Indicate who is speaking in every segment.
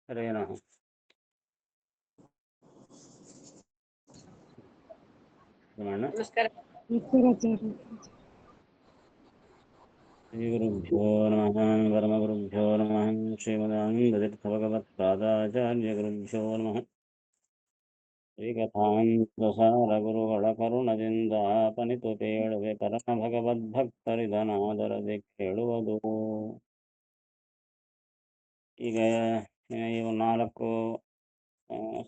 Speaker 1: ಹರೇ ನಮಃ.
Speaker 2: ನಮಸ್ಕಾರ.
Speaker 1: ಶ್ರೀ ಗುರುಭ್ಯೋ ನಮಃ. ಪರಮಗುರುಭ್ಯೋ ನಮಃ. ಶ್ರೀಮದಾನಂದತೀರ್ಥಭಗವತ್ಪಾದಾಚಾರ್ಯ ಗುರುಭ್ಯೋ ನಮಃ. ಶ್ರೀಕಥಾಂತಸಾರ ಗುರುಗಳ ಕರುಣದಿಂದ ಆಪನಿತು ಪೇಳುವೆ ಪರಮ ಭಗವದ್ಭಕ್ತರಿದನಾದರದೆ ಕೇಳುವುದು. ಈಗ ಇವು 4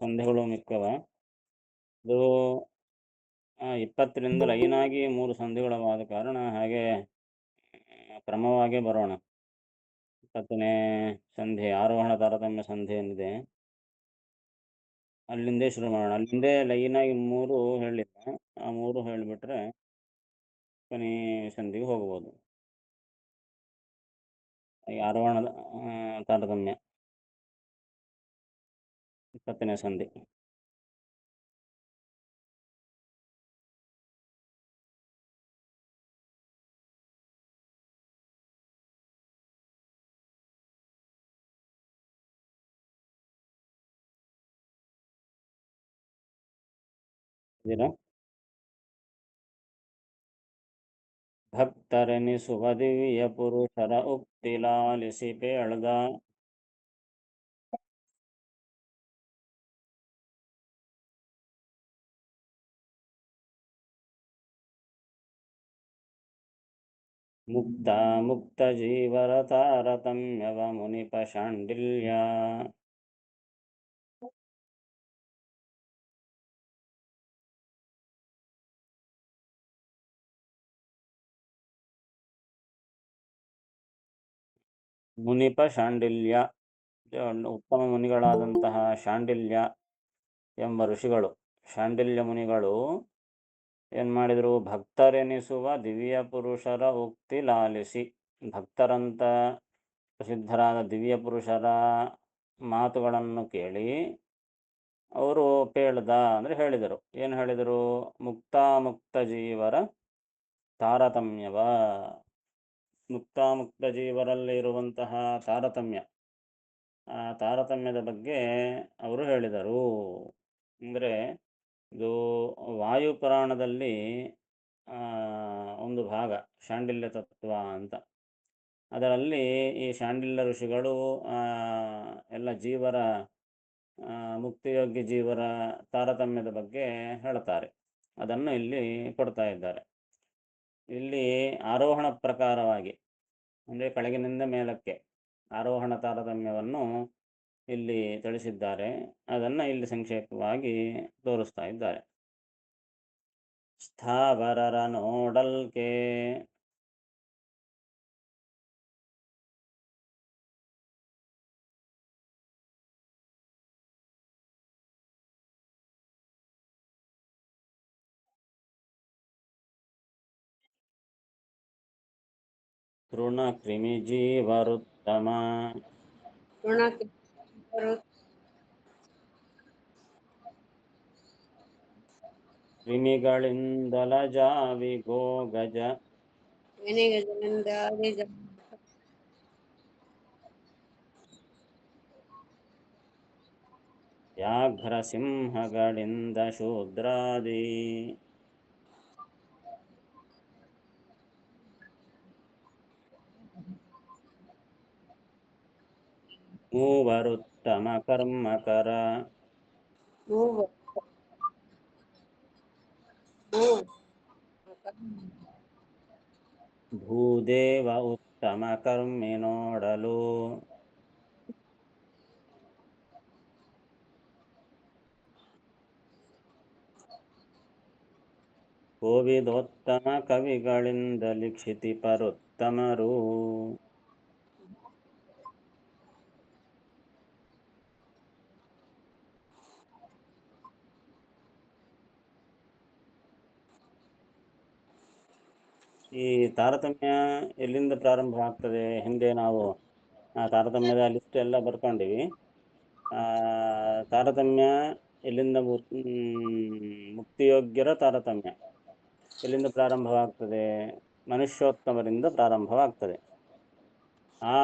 Speaker 1: ಸಂಧಿಗಳು ಮಿಕ್ಕವ. ಇದು 20ರಿಂದ ಲೈನಾಗಿ 3 ಸಂಧಿಗಳವಾದ ಕಾರಣ ಹಾಗೆ ಕ್ರಮವಾಗಿ ಬರೋಣ. 20ನೇ ಸಂಧಿ ಆರೋಹಣ ತಾರತಮ್ಯ ಸಂಧಿ ಏನಿದೆ ಅಲ್ಲಿಂದೇ ಶುರು ಮಾಡೋಣ. ಅಲ್ಲಿಂದೇ ಲೈನಾಗಿ 3 ಹೇಳಿಲ್ಲ, ಆ 3 ಹೇಳಿಬಿಟ್ರೆ ಕೊನೆ ಸಂಧಿಗೆ ಹೋಗ್ಬೋದು. ಆರೋಹಣದ ತಾರತಮ್ಯ 20ನೇ ಸಂಧಿ. ಭಕ್ತರೆನಿಸುವ ದಿವ್ಯ ಪುರುಷರ ಉಕ್ತಿ ಲಾಲಿಸಿ ಪೇಳ್ದ ಮುಕ್ತ ಜೀವರ ತಾರತಮ್ಯವ ಮುನಿಪ ಶಾಂಡಿಲ್ಯ. ಮುನಿಪ ಶಾಂಡಿಲ್ಯ, ಉತ್ತಮ ಮುನಿಗಳಾದಂತಹ ಶಾಂಡಿಲ್ಯ ಎಂಬ ಋಷಿಗಳು, ಶಾಂಡಿಲ್ಯ ಮುನಿಗಳು ಏನು ಮಾಡಿದರು? ಭಕ್ತರೆನಿಸುವ ದಿವ್ಯ ಪುರುಷರ ಉಕ್ತಿ ಲಾಲಿಸಿ, ಭಕ್ತರಂತ ಪ್ರಸಿದ್ಧರಾದ ದಿವ್ಯ ಪುರುಷರ ಮಾತುಗಳನ್ನು ಕೇಳಿ ಅವರು ಪೇಳ್ದ ಅಂದರೆ ಹೇಳಿದರು. ಏನು ಹೇಳಿದರು? ಮುಕ್ತ ಜೀವರ ತಾರತಮ್ಯವ, ಮುಕ್ತ ಜೀವರಲ್ಲಿ ಇರುವಂತಹ ತಾರತಮ್ಯ, ಆ ತಾರತಮ್ಯದ ಬಗ್ಗೆ ಅವರು ಹೇಳಿದರು. ಅಂದರೆ ಇದು ವಾಯುಪುರಾಣದಲ್ಲಿ ಒಂದು ಭಾಗ ಶಾಂಡಿಲ್ಯ ತತ್ವ ಅಂತ. ಅದರಲ್ಲಿ ಈ ಶಾಂಡಿಲ್ಯ ಋಷಿಗಳು ಎಲ್ಲ ಜೀವರ ಮುಕ್ತಿಯೋಗ್ಯ ಜೀವರ ತಾರತಮ್ಯದ ಬಗ್ಗೆ ಹೇಳ್ತಾರೆ. ಅದನ್ನು ಇಲ್ಲಿ ಕೊಡ್ತಾ ಇದ್ದಾರೆ. ಇಲ್ಲಿ ಆರೋಹಣ ಪ್ರಕಾರವಾಗಿ ಅಂದರೆ ಕೆಳಗಿನಿಂದ ಮೇಲಕ್ಕೆ ಆರೋಹಣ ತಾರತಮ್ಯವನ್ನು ಇಲ್ಲಿ ತಿಳಿಸಿದ್ದಾರೆ. ಅದನ್ನು ಇಲ್ಲಿ ಸಂಕ್ಷೇಪವಾಗಿ ತೋರಿಸ್ತಾ ಇದ್ದಾರೆ. ಸ್ಥಾವರರ ನೋಡಲ್ಕೆ ತೃಣ ಕ್ರಿಮಿ ಜೀವರುತ್ತಮ, ಕ್ರಿಮಿಗಳಿಂದಲ ಜಾವಿ ಗೋ ಗಜ, ವ್ಯಾಘ್ರ ಸಿಂಹಗಳಿಂದ ಶೂದ್ರಾದಿ, ಮೂವರುತ್ತಮ ಕರ್ಮಕರ, ಭೂದೇವ ಉತ್ತಮ ಕರ್ಮಿ ನೋಡಲು, ಕೋವಿದೋತ್ತಮ ಕವಿಗಳಿಂದ ಲಿಖಿತಿ ಪರುತ್ತಮರು. ಈ ತಾರತಮ್ಯ ಎಲ್ಲಿಂದ ಪ್ರಾರಂಭವಾಗ್ತದೆ? ಹಿಂದೆ ನಾವು ತಾರತಮ್ಯದ ಲಿಸ್ಟ್ ಎಲ್ಲ ಬರ್ಕೊಂಡಿವಿ. ತಾರತಮ್ಯ ಎಲ್ಲಿಂದ ಮುಕ್ತಿಯೋಗ್ಯರ ತಾರತಮ್ಯ ಎಲ್ಲಿಂದ ಪ್ರಾರಂಭವಾಗ್ತದೆ? ಮನುಷ್ಯೋತ್ತಮರಿಂದ ಪ್ರಾರಂಭವಾಗ್ತದೆ. ಆ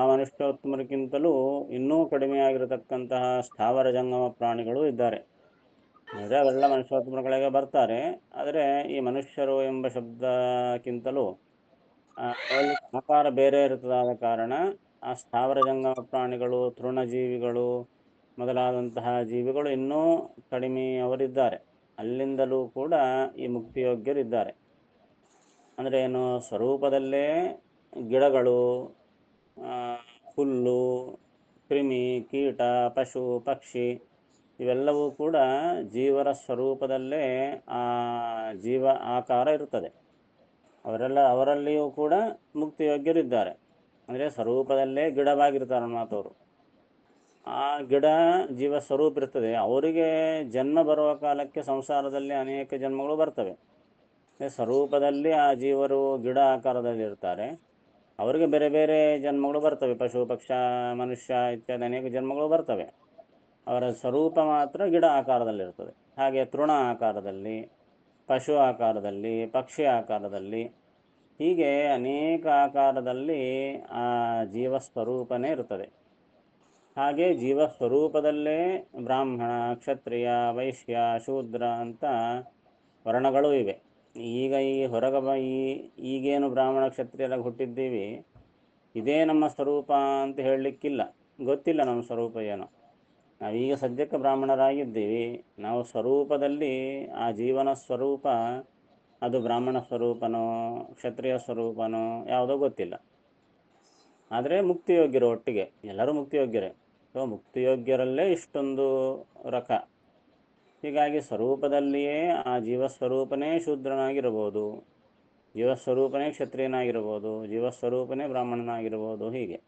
Speaker 1: ಮನುಷ್ಯೋತ್ತಮರಿಗಿಂತಲೂ ಇನ್ನೂ ಕಡಿಮೆಯಾಗಿರತಕ್ಕಂತಹ ಸ್ಥಾವರ ಜಂಗಮ ಪ್ರಾಣಿಗಳು ಇದ್ದಾರೆ. ಅಂದರೆ ಅವೆಲ್ಲ ಮನುಷ್ಯೋತ್ತಮಗಳಿಗೆ ಬರ್ತಾರೆ. ಆದರೆ ಈ ಮನುಷ್ಯರು ಎಂಬ ಶಬ್ದಕ್ಕಿಂತಲೂ ಅವರಲ್ಲಿ ಆಕಾರ ಬೇರೆ ಇರುತ್ತದಾದ ಕಾರಣ ಆ ಸ್ಥಾವರ ಜಂಗಮ ಪ್ರಾಣಿಗಳು, ತೃಣಜೀವಿಗಳು ಮೊದಲಾದಂತಹ ಜೀವಿಗಳು ಇನ್ನೂ ಕಡಿಮೆಯವರಿದ್ದಾರೆ. ಅಲ್ಲಿಂದಲೂ ಕೂಡ ಈ ಮುಕ್ತಿಯೋಗ್ಯರಿದ್ದಾರೆ. ಅಂದರೆ ಏನು? ಸ್ವರೂಪದಲ್ಲೇ ಗಿಡಗಳು, ಹುಲ್ಲು, ಕ್ರಿಮಿ, ಕೀಟ, ಪಶು, ಪಕ್ಷಿ ಇವೆಲ್ಲವೂ ಕೂಡ ಜೀವರ ಸ್ವರೂಪದಲ್ಲೇ ಆ ಜೀವ ಆಕಾರ ಇರುತ್ತದೆ. ಅವರಲ್ಲಿಯೂ ಕೂಡ ಮುಕ್ತಿಯೋಗ್ಯರಿದ್ದಾರೆ. ಅಂದರೆ ಸ್ವರೂಪದಲ್ಲೇ ಗಿಡವಾಗಿರ್ತಾರೆ ಮಾತವರು. ಆ ಗಿಡ ಜೀವ ಸ್ವರೂಪ ಇರ್ತದೆ. ಅವರಿಗೆ ಜನ್ಮ ಬರುವ ಕಾಲಕ್ಕೆ ಸಂಸಾರದಲ್ಲಿ ಅನೇಕ ಜನ್ಮಗಳು ಬರ್ತವೆ. ಸ್ವರೂಪದಲ್ಲಿ ಆ ಜೀವರು ಗಿಡ ಆಕಾರದಲ್ಲಿ ಇರ್ತಾರೆ. ಅವರಿಗೆ ಬೇರೆ ಬೇರೆ ಜನ್ಮಗಳು ಬರ್ತವೆ. ಪಶು, ಪಕ್ಷ, ಮನುಷ್ಯ ಇತ್ಯಾದಿ ಅನೇಕ ಜನ್ಮಗಳು ಬರ್ತವೆ. ಅವರ ಸ್ವರೂಪ ಮಾತ್ರ ಗಿಡ ಆಕಾರದಲ್ಲಿರ್ತದೆ. ಹಾಗೆ ತೃಣ ಆಕಾರದಲ್ಲಿ, ಪಶು ಆಕಾರದಲ್ಲಿ, ಪಕ್ಷಿ ಆಕಾರದಲ್ಲಿ, ಹೀಗೆ ಅನೇಕ ಆಕಾರದಲ್ಲಿ ಆ ಜೀವ ಸ್ವರೂಪನೇ ಇರ್ತದೆ. ಹಾಗೆ ಜೀವ ಸ್ವರೂಪದಲ್ಲೇ ಬ್ರಾಹ್ಮಣ, ಕ್ಷತ್ರಿಯ, ವೈಶ್ಯ, ಶೂದ್ರ ಅಂತ ವರ್ಣಗಳು ಇವೆ. ಈಗ ಈಗೇನು ಬ್ರಾಹ್ಮಣ ಕ್ಷತ್ರಿಯರಾಗಿ ಹುಟ್ಟಿದ್ದೀವಿ, ಇದೇ ನಮ್ಮ ಸ್ವರೂಪ ಅಂತ ಹೇಳಲಿಕ್ಕಿಲ್ಲ. ಗೊತ್ತಿಲ್ಲ ನಮ್ಮ ಸ್ವರೂಪ ಏನು. ನಾವೀಗ ಸದ್ಯಕ್ಕೆ ಬ್ರಾಹ್ಮಣರಾಗಿದ್ದೀವಿ. ನಾವು ಸ್ವರೂಪದಲ್ಲಿ ಆ ಜೀವನ ಸ್ವರೂಪ ಅದು ಬ್ರಾಹ್ಮಣ ಸ್ವರೂಪನೋ ಕ್ಷತ್ರಿಯ ಸ್ವರೂಪನೋ ಯಾವುದೋ ಗೊತ್ತಿಲ್ಲ. ಆದರೆ ಮುಕ್ತಿಯೋಗ್ಯರು ಒಟ್ಟಿಗೆ ಎಲ್ಲರೂ ಮುಕ್ತಿಯೋಗ್ಯರೇ. ಸೊ ಮುಕ್ತಿಯೋಗ್ಯರಲ್ಲೇ ಇಷ್ಟೊಂದು ರಕ. ಹೀಗಾಗಿ ಸ್ವರೂಪದಲ್ಲಿಯೇ ಆ ಜೀವಸ್ವರೂಪನೇ ಶೂದ್ರನಾಗಿರ್ಬೋದು, ಜೀವಸ್ವರೂಪನೇ ಕ್ಷತ್ರಿಯನಾಗಿರ್ಬೋದು, ಜೀವಸ್ವರೂಪನೇ ಬ್ರಾಹ್ಮಣನಾಗಿರ್ಬೋದು. ಹೀಗೆ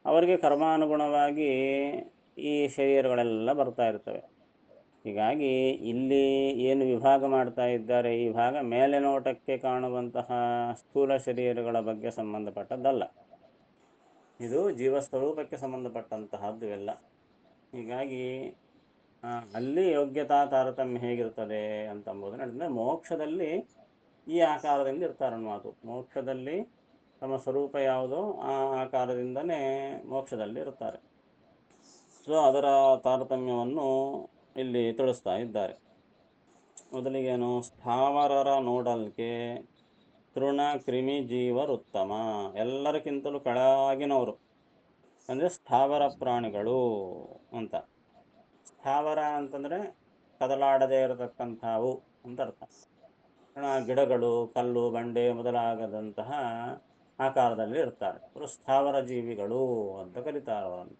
Speaker 1: ಅವರಿಗೆ ಕರ್ಮಾನುಗುಣವಾಗಿ ಈ ಶರೀರಗಳೆಲ್ಲ ಬರ್ತಾ ಇರ್ತವೆ. ಹೀಗಾಗಿ ಇಲ್ಲಿ ಏನು ವಿಭಾಗ ಮಾಡ್ತಾ ಇದ್ದಾರೆ, ಈ ಭಾಗ ಮೇಲೆ ನೋಟಕ್ಕೆ ಕಾಣುವಂತಹ ಸ್ಥೂಲ ಶರೀರಗಳ ಬಗ್ಗೆ ಸಂಬಂಧಪಟ್ಟದ್ದಲ್ಲ. ಇದು ಜೀವಸ್ವರೂಪಕ್ಕೆ ಸಂಬಂಧಪಟ್ಟಂತಹದ್ದು ಎಲ್ಲ. ಹೀಗಾಗಿ ಅಲ್ಲಿ ಯೋಗ್ಯತಾ ತಾರತಮ್ಯ ಹೇಗಿರ್ತದೆ ಅಂತಂಬುದು ನಡೆದರೆ ಮೋಕ್ಷದಲ್ಲಿ ಈ ಆಕಾರದಿಂದ ಇರ್ತಾರೆ ಅನ್ನೋದು. ಮೋಕ್ಷದಲ್ಲಿ ತಮ್ಮ ಸ್ವರೂಪ ಯಾವುದೋ ಆ ಆಕಾರದಿಂದನೇ ಮೋಕ್ಷದಲ್ಲಿ ಇರ್ತಾರೆ. ಸೊ ಅದರ ತಾರತಮ್ಯವನ್ನು ಇಲ್ಲಿ ತಿಳಿಸ್ತಾ ಇದ್ದಾರೆ. ಮೊದಲಿಗೇನು? ಸ್ಥಾವರರ ನೋಡಲ್ಕೆ ತೃಣ ಕ್ರಿಮಿ ಜೀವರುತ್ತಮ. ಎಲ್ಲರಿಗಿಂತಲೂ ಕೆಳಗಿನವರು ಅಂದರೆ ಸ್ಥಾವರ ಪ್ರಾಣಿಗಳು ಅಂತ. ಸ್ಥಾವರ ಅಂತಂದರೆ ಕದಲಾಡದೇ ಇರತಕ್ಕಂಥವು ಅಂತ ಅರ್ಥ. ಗಿಡಗಳು, ಕಲ್ಲು, ಬಂಡೆ ಮೊದಲಾಗದಂತಹ ಆಕಾರದಲ್ಲಿ ಇರ್ತಾರೆ. ಅವರು ಸ್ಥಾವರ ಜೀವಿಗಳು ಅಂತ ಕರೀತಾರೆ ಅವರನ್ನು.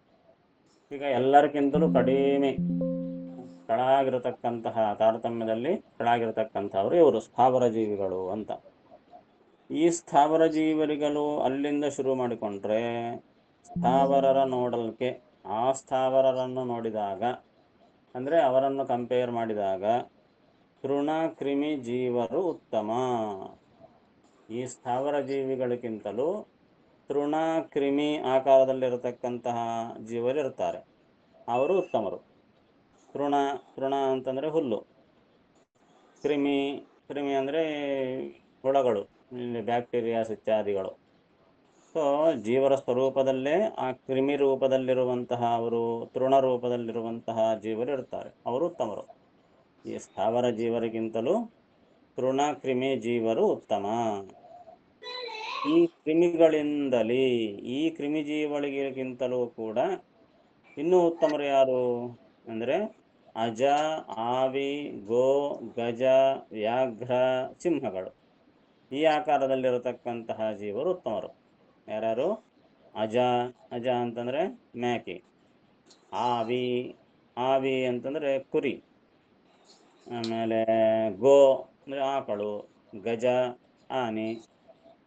Speaker 1: ಈಗ ಎಲ್ಲರಿಗಿಂತಲೂ ಕಡಿಮೆ ಕೆಳಗಿರತಕ್ಕಂತಹ ತಾರತಮ್ಯದಲ್ಲಿ ಕೆಳಗಿರತಕ್ಕಂಥವರು ಇವರು ಸ್ಥಾವರ ಜೀವಿಗಳು ಅಂತ. ಈ ಸ್ಥಾವರ ಜೀವರಿಗಳು ಅಲ್ಲಿಂದ ಶುರು ಮಾಡಿಕೊಂಡ್ರೆ ಸ್ಥಾವರರ ನೋಡಲ್ಕೆ, ಆ ಸ್ಥಾವರರನ್ನು ನೋಡಿದಾಗ ಅಂದರೆ ಅವರನ್ನು ಕಂಪೇರ್ ಮಾಡಿದಾಗ ತೃಣ ಕ್ರಿಮಿ ಜೀವರು ಉತ್ತಮ. ಈ ಸ್ಥಾವರ ಜೀವಿಗಳಿಗಿಂತಲೂ ತೃಣ ಕ್ರಿಮಿ ಆಕಾರದಲ್ಲಿರತಕ್ಕಂತಹ ಜೀವರಿರ್ತಾರೆ, ಅವರು ಉತ್ತಮರು. ತೃಣ ಅಂತಂದರೆ ಹುಲ್ಲು, ಕ್ರಿಮಿ ಅಂದರೆ ಹುಳಗಳು, ಬ್ಯಾಕ್ಟೀರಿಯಾಸ್ ಇತ್ಯಾದಿಗಳು. ಸೊ ಜೀವರ ಸ್ವರೂಪದಲ್ಲೇ ಆ ಕ್ರಿಮಿ ರೂಪದಲ್ಲಿರುವಂತಹ ಅವರು, ತೃಣ ರೂಪದಲ್ಲಿರುವಂತಹ ಜೀವರು ಇರ್ತಾರೆ, ಅವರು ಉತ್ತಮರು. ಈ ಸ್ಥಾವರ ಜೀವರಿಗಿಂತಲೂ ತೃಣ ಕ್ರಿಮಿ ಜೀವರು ಉತ್ತಮ. ಈ ಕ್ರಿಮಿಗಳಿಂದಲೇ, ಈ ಕ್ರಿಮಿ ಜೀವಗಳಿಗಿಂತಲೂ ಕೂಡ ಇನ್ನೂ ಉತ್ತಮರು ಯಾರು ಅಂದರೆ ಅಜ, ಆವಿ, ಗೋ, ಗಜ, ವ್ಯಾಘ್ರ, ಸಿಂಹಗಳು. ಈ ಆಕಾರದಲ್ಲಿರತಕ್ಕಂತಹ ಜೀವರು ಉತ್ತಮರು. ಯಾರ್ಯಾರು? ಅಜ ಅಂತಂದರೆ ಮೇಕೆ, ಆವಿ ಅಂತಂದರೆ ಕುರಿ, ಆಮೇಲೆ ಗೋ ಅಂದರೆ ಆಕಳು, ಗಜ ಆನೆ,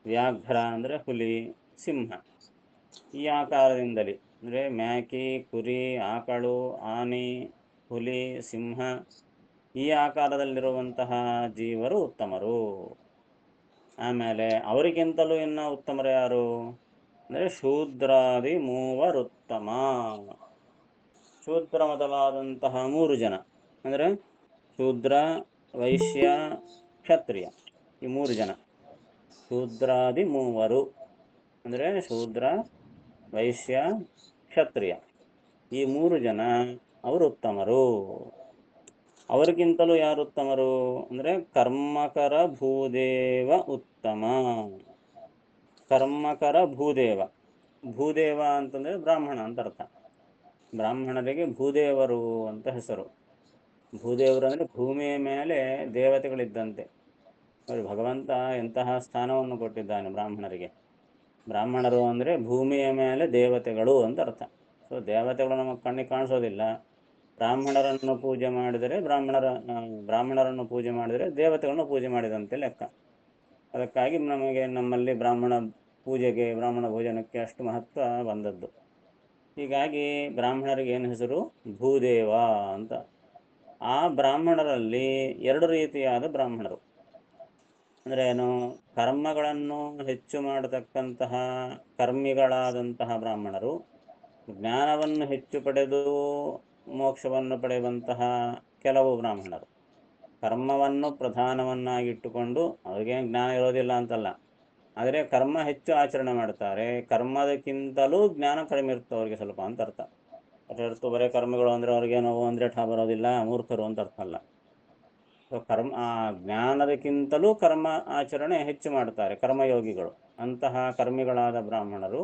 Speaker 1: ವ್ಯಾಘ್ರ ಅಂದರೆ ಹುಲಿ, ಸಿಂಹ. ಈ ಆಕಾರದಿಂದಲೇ ಅಂದರೆ ಮೇಕೆ, ಕುರಿ, ಆಕಳು, ಆನೆ, ಹುಲಿ, ಸಿಂಹ ಈ ಆಕಾರದಲ್ಲಿರುವಂತಹ ಜೀವರು ಉತ್ತಮರು. ಆಮೇಲೆ ಅವರಿಗಿಂತಲೂ ಇನ್ನು ಉತ್ತಮರು ಯಾರು ಅಂದರೆ ಶೂದ್ರಾದಿ ಮೂವರುತ್ತಮ. ಶೂದ್ರ ಮೊದಲಾದಂತಹ 3 ಜನ ಅಂದರೆ ಶೂದ್ರ, ವೈಶ್ಯ, ಕ್ಷತ್ರಿಯ, ಈ 3 ಜನ ಶೂದ್ರಾದಿ ಮೂವರು. ಅಂದರೆ ಶೂದ್ರ, ವೈಶ್ಯ, ಕ್ಷತ್ರಿಯ, ಈ 3 ಜನ ಅವರು ಉತ್ತಮರು. ಅವರಿಗಿಂತಲೂ ಯಾರು ಉತ್ತಮರು ಅಂದರೆ ಕರ್ಮಕರ ಭೂದೇವ ಉತ್ತಮ. ಕರ್ಮಕರ ಭೂದೇವ, ಭೂದೇವ ಅಂತಂದರೆ ಬ್ರಾಹ್ಮಣ ಅಂತ ಅರ್ಥ. ಬ್ರಾಹ್ಮಣರಿಗೆ ಭೂದೇವರು ಅಂತ ಹೆಸರು. ಭೂದೇವರು ಅಂದರೆ ಭೂಮಿಯ ಮೇಲೆ ದೇವತೆಗಳಿದ್ದಂತೆ. ಭಗವಂತ ಎಂತಹ ಸ್ಥಾನವನ್ನು ಕೊಟ್ಟಿದ್ದಾನೆ ಬ್ರಾಹ್ಮಣರಿಗೆ. ಬ್ರಾಹ್ಮಣರು ಅಂದರೆ ಭೂಮಿಯ ಮೇಲೆ ದೇವತೆಗಳು ಅಂತ ಅರ್ಥ. ಸೊ ದೇವತೆಗಳು ನಮಗೆ ಕಣ್ಣಿಗೆ ಕಾಣಿಸೋದಿಲ್ಲ. ಬ್ರಾಹ್ಮಣರನ್ನು ಪೂಜೆ ಮಾಡಿದರೆ ಬ್ರಾಹ್ಮಣರನ್ನು ಪೂಜೆ ಮಾಡಿದರೆ ದೇವತೆಗಳನ್ನು ಪೂಜೆ ಮಾಡಿದಂತೆ ಲೆಕ್ಕ. ಅದಕ್ಕಾಗಿ ನಮಗೆ ನಮ್ಮಲ್ಲಿ ಬ್ರಾಹ್ಮಣ ಪೂಜೆಗೆ, ಬ್ರಾಹ್ಮಣ ಭೋಜನಕ್ಕೆ ಅಷ್ಟು ಮಹತ್ವ ಬಂದದ್ದು. ಹೀಗಾಗಿ ಬ್ರಾಹ್ಮಣರಿಗೆ ಏನು ಹೆಸರು? ಭೂದೇವ ಅಂತ. ಆ ಬ್ರಾಹ್ಮಣರಲ್ಲಿ 2 ರೀತಿಯಾದ ಬ್ರಾಹ್ಮಣರು. ಅಂದರೆ ಏನು? ಕರ್ಮಗಳನ್ನು ಹೆಚ್ಚು ಮಾಡತಕ್ಕಂತಹ ಕರ್ಮಿಗಳಾದಂತಹ ಬ್ರಾಹ್ಮಣರು, ಜ್ಞಾನವನ್ನು ಹೆಚ್ಚು ಪಡೆದು ಮೋಕ್ಷವನ್ನು ಪಡೆಯುವಂತಹ ಕೆಲವು ಬ್ರಾಹ್ಮಣರು. ಕರ್ಮವನ್ನು ಪ್ರಧಾನವನ್ನಾಗಿಟ್ಟುಕೊಂಡು, ಅವ್ರಿಗೆ ಜ್ಞಾನ ಇರೋದಿಲ್ಲ ಅಂತಲ್ಲ, ಆದರೆ ಕರ್ಮ ಹೆಚ್ಚು ಆಚರಣೆ ಮಾಡ್ತಾರೆ. ಕರ್ಮದಕ್ಕಿಂತಲೂ ಜ್ಞಾನ ಕಡಿಮೆ ಇರುತ್ತೆ ಅವ್ರಿಗೆ ಸ್ವಲ್ಪ ಅಂತ ಅರ್ಥ. ಹೊರತು ಬರೀ ಕರ್ಮಿಗಳು ಅಂದರೆ ಅವ್ರಿಗೇನೋ ಅಂದರೆ ಠ ಬರೋದಿಲ್ಲ, ಮೂರ್ಖರು ಅಂತ ಅರ್ಥ ಅಲ್ಲ. ಸೊ ಜ್ಞಾನದಕ್ಕಿಂತಲೂ ಕರ್ಮ ಆಚರಣೆ ಹೆಚ್ಚು ಮಾಡ್ತಾರೆ ಕರ್ಮಯೋಗಿಗಳು. ಅಂತಹ ಕರ್ಮಿಗಳಾದ ಬ್ರಾಹ್ಮಣರು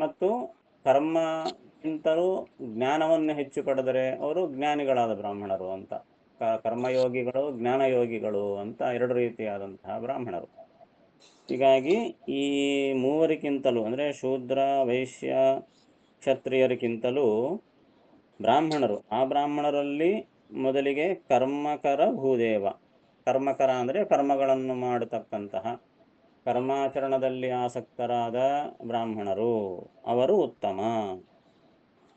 Speaker 1: ಮತ್ತು ಕರ್ಮಕ್ಕಿಂತಲೂ ಜ್ಞಾನವನ್ನು ಹೆಚ್ಚು ಪಡೆದರೆ ಅವರು ಜ್ಞಾನಿಗಳಾದ ಬ್ರಾಹ್ಮಣರು ಅಂತ. ಕರ್ಮಯೋಗಿಗಳು, ಜ್ಞಾನಯೋಗಿಗಳು ಅಂತ 2 ರೀತಿಯಾದಂತಹ ಬ್ರಾಹ್ಮಣರು. ಹೀಗಾಗಿ ಈ 3ಕ್ಕಿಂತಲೂ ಅಂದರೆ ಶೂದ್ರ, ವೈಶ್ಯ, ಕ್ಷತ್ರಿಯರಿಗಿಂತಲೂ ಬ್ರಾಹ್ಮಣರು, ಆ ಬ್ರಾಹ್ಮಣರಲ್ಲಿ ಮೊದಲಿಗೆ ಕರ್ಮಕರ ಭೂದೇವ. ಕರ್ಮಕರ ಅಂದರೆ ಕರ್ಮಗಳನ್ನು ಮಾಡತಕ್ಕಂತಹ, ಕರ್ಮಾಚರಣದಲ್ಲಿ ಆಸಕ್ತರಾದ ಬ್ರಾಹ್ಮಣರು, ಅವರು ಉತ್ತಮ.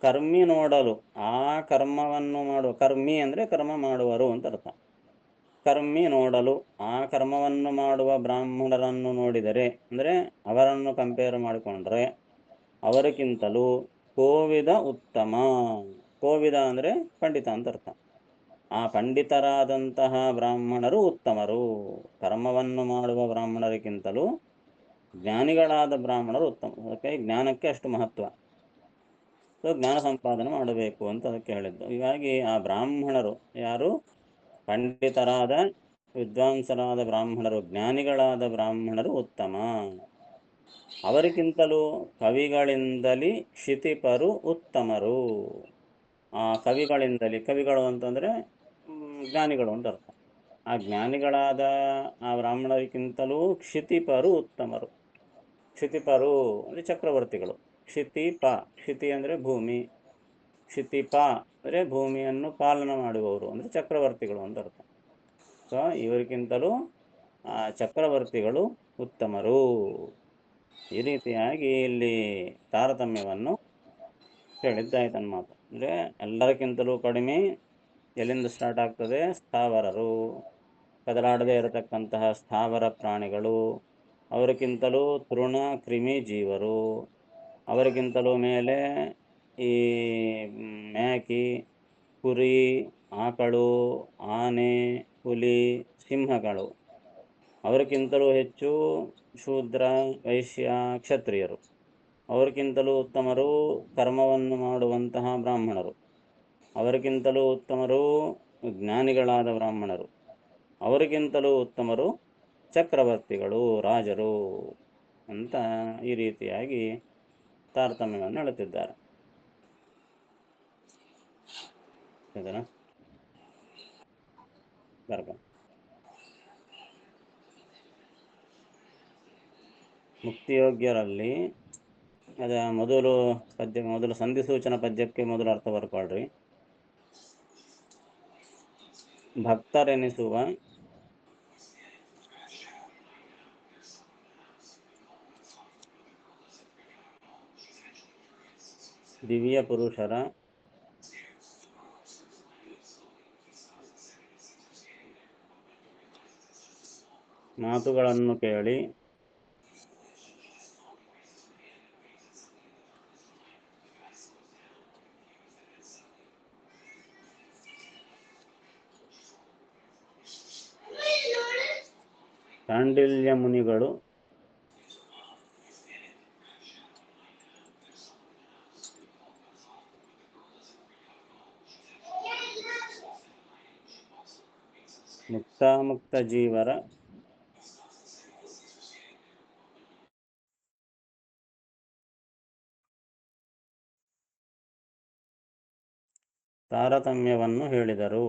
Speaker 1: ಕರ್ಮಿ ನೋಡಲು, ಆ ಕರ್ಮವನ್ನು ಮಾಡುವ, ಕರ್ಮಿ ಅಂದರೆ ಕರ್ಮ ಮಾಡುವರು ಅಂತ ಅರ್ಥ. ಕರ್ಮಿ ನೋಡಲು, ಆ ಕರ್ಮವನ್ನು ಮಾಡುವ ಬ್ರಾಹ್ಮಣರನ್ನು ನೋಡಿದರೆ ಅಂದರೆ ಅವರನ್ನು ಕಂಪೇರ್ ಮಾಡಿಕೊಂಡ್ರೆ ಅವರಿಗಿಂತಲೂ ಕೋವಿದ ಉತ್ತಮ. ಕೋವಿದ ಅಂದರೆ ಪಂಡಿತ ಅಂತ ಅರ್ಥ. ಆ ಪಂಡಿತರಾದಂತಹ ಬ್ರಾಹ್ಮಣರು ಉತ್ತಮರು. ಕರ್ಮವನ್ನು ಮಾಡುವ ಬ್ರಾಹ್ಮಣರಿಗಿಂತಲೂ ಜ್ಞಾನಿಗಳಾದ ಬ್ರಾಹ್ಮಣರು ಉತ್ತಮ. ಅದಕ್ಕೆ ಜ್ಞಾನಕ್ಕೆ ಅಷ್ಟು ಮಹತ್ವ. ಸೊ ಜ್ಞಾನ ಸಂಪಾದನೆ ಮಾಡಬೇಕು ಅಂತ ಅದಕ್ಕೆ ಹೇಳಿದ್ದು. ಹೀಗಾಗಿ ಆ ಬ್ರಾಹ್ಮಣರು ಯಾರು? ಪಂಡಿತರಾದ, ವಿದ್ವಾಂಸರಾದ ಬ್ರಾಹ್ಮಣರು, ಜ್ಞಾನಿಗಳಾದ ಬ್ರಾಹ್ಮಣರು ಉತ್ತಮ. ಅವರಿಗಿಂತಲೂ ಕವಿಗಳಿಂದಲೇ ಕ್ಷಿತಿಪರು ಉತ್ತಮರು. ಆ ಕವಿಗಳಿಂದಲೇ, ಕವಿಗಳು ಅಂತಂದರೆ ಜ್ಞಾನಿಗಳು ಅಂತ ಅರ್ಥ. ಆ ಜ್ಞಾನಿಗಳಾದ ಆ ಬ್ರಾಹ್ಮಣರಿಗಿಂತಲೂ ಕ್ಷಿತಿಪರು ಉತ್ತಮರು. ಕ್ಷಿತಿಪರು ಅಂದರೆ ಚಕ್ರವರ್ತಿಗಳು. ಕ್ಷಿತಿಪ, ಕ್ಷಿತಿ ಅಂದರೆ ಭೂಮಿ, ಕ್ಷಿತಿಪ ಅಂದರೆ ಭೂಮಿಯನ್ನು ಪಾಲನೆ ಮಾಡುವವರು ಅಂದರೆ ಚಕ್ರವರ್ತಿಗಳು ಅಂತ ಅರ್ಥ. ಸೊ ಇವರಿಗಿಂತಲೂ ಆ ಚಕ್ರವರ್ತಿಗಳು ಉತ್ತಮರು. ಈ ರೀತಿಯಾಗಿ ಇಲ್ಲಿ ತಾರತಮ್ಯವನ್ನು ಹೇಳಿದ್ದಾಯ್ತನ ಮಾತು. ಅಂದರೆ ಎಲ್ಲರಿಗಿಂತಲೂ ಕಡಿಮೆ ಎಲ್ಲಿಂದ ಸ್ಟಾರ್ಟ್ ಆಗ್ತದೆ? ಸ್ಥಾವರರು, ಕದಲಾಡದೇ ಇರತಕ್ಕಂತಹ ಸ್ಥಾವರ ಪ್ರಾಣಿಗಳು. ಅವರಿಗಿಂತಲೂ ತೃಣ ಕ್ರಿಮಿ ಜೀವರು. ಅವರಿಗಿಂತಲೂ ಮೇಲೆ ಈ ಮೇಕೆ, ಕುರಿ, ಆಕಳು, ಆನೆ, ಹುಲಿ, ಸಿಂಹಗಳು. ಅವರಿಗಿಂತಲೂ ಹೆಚ್ಚು ಶೂದ್ರ, ವೈಶ್ಯ, ಕ್ಷತ್ರಿಯರು. ಅವರಿಗಿಂತಲೂ ಉತ್ತಮರು ಕರ್ಮವನ್ನು ಮಾಡುವಂತಹ ಬ್ರಾಹ್ಮಣರು. ಅವರಿಗಿಂತಲೂ ಉತ್ತಮರು ಜ್ಞಾನಿಗಳಾದ ಬ್ರಾಹ್ಮಣರು. ಅವರಿಗಿಂತಲೂ ಉತ್ತಮರು ಚಕ್ರವರ್ತಿಗಳು, ರಾಜರು ಅಂತ ಈ ರೀತಿಯಾಗಿ ತಾರತಮ್ಯವನ್ನು ಹೇಳುತ್ತಿದ್ದಾರೆ. ಮುಕ್ತಿಯೋಗ್ಯರಲ್ಲಿ ಅದ ಮೊದಲು ಸಂಧಿ ಸೂಚನ ಪದ್ಯಕ್ಕೆ ಮೊದಲು ಅರ್ಥ ಬರ್ಕೊಳ್ರಿ. ಭಕ್ತರೆನಿಸುವ ದಿವ್ಯ ಪುರುಷರ ಮಾತುಗಳನ್ನು ಕೇಳಿ ಶಾಂಡಿಲ್ಯ ಮುನಿಗಳು ಮುಕ್ತಾಮುಕ್ತ ಜೀವರ ತಾರತಮ್ಯವನ್ನು ಹೇಳಿದರು.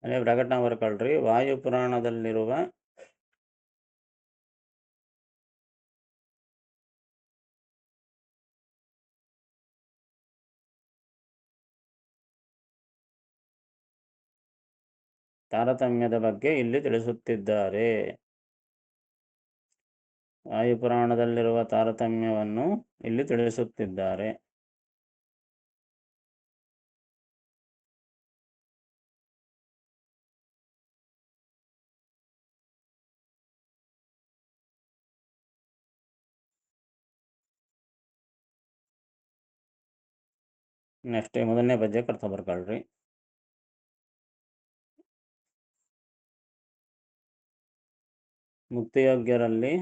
Speaker 1: ಅದೇ ಬ್ರಾಕೆಟ್ನ ಬರ್ಕೊಳ್ರಿ. ವಾಯುಪುರಾಣದಲ್ಲಿರುವ ತಾರತಮ್ಯದ ಬಗ್ಗೆ ಇಲ್ಲಿ ತಿಳಿಸುತ್ತಿದ್ದಾರೆ. ವಾಯುಪುರಾಣದಲ್ಲಿರುವ ತಾರತಮ್ಯವನ್ನು ಇಲ್ಲಿ ತಿಳಿಸುತ್ತಿದ್ದಾರೆ. ನೆಕ್ಸ್ಟ್ ಮೊದಲನೇ ಪದ್ಯಕ್ಕೆ ಅರ್ಥ ಬರ್ಕೊಳ್ರಿ. ಮುಕ್ತಿಯೋಗ್ಯರಲ್ಲಿ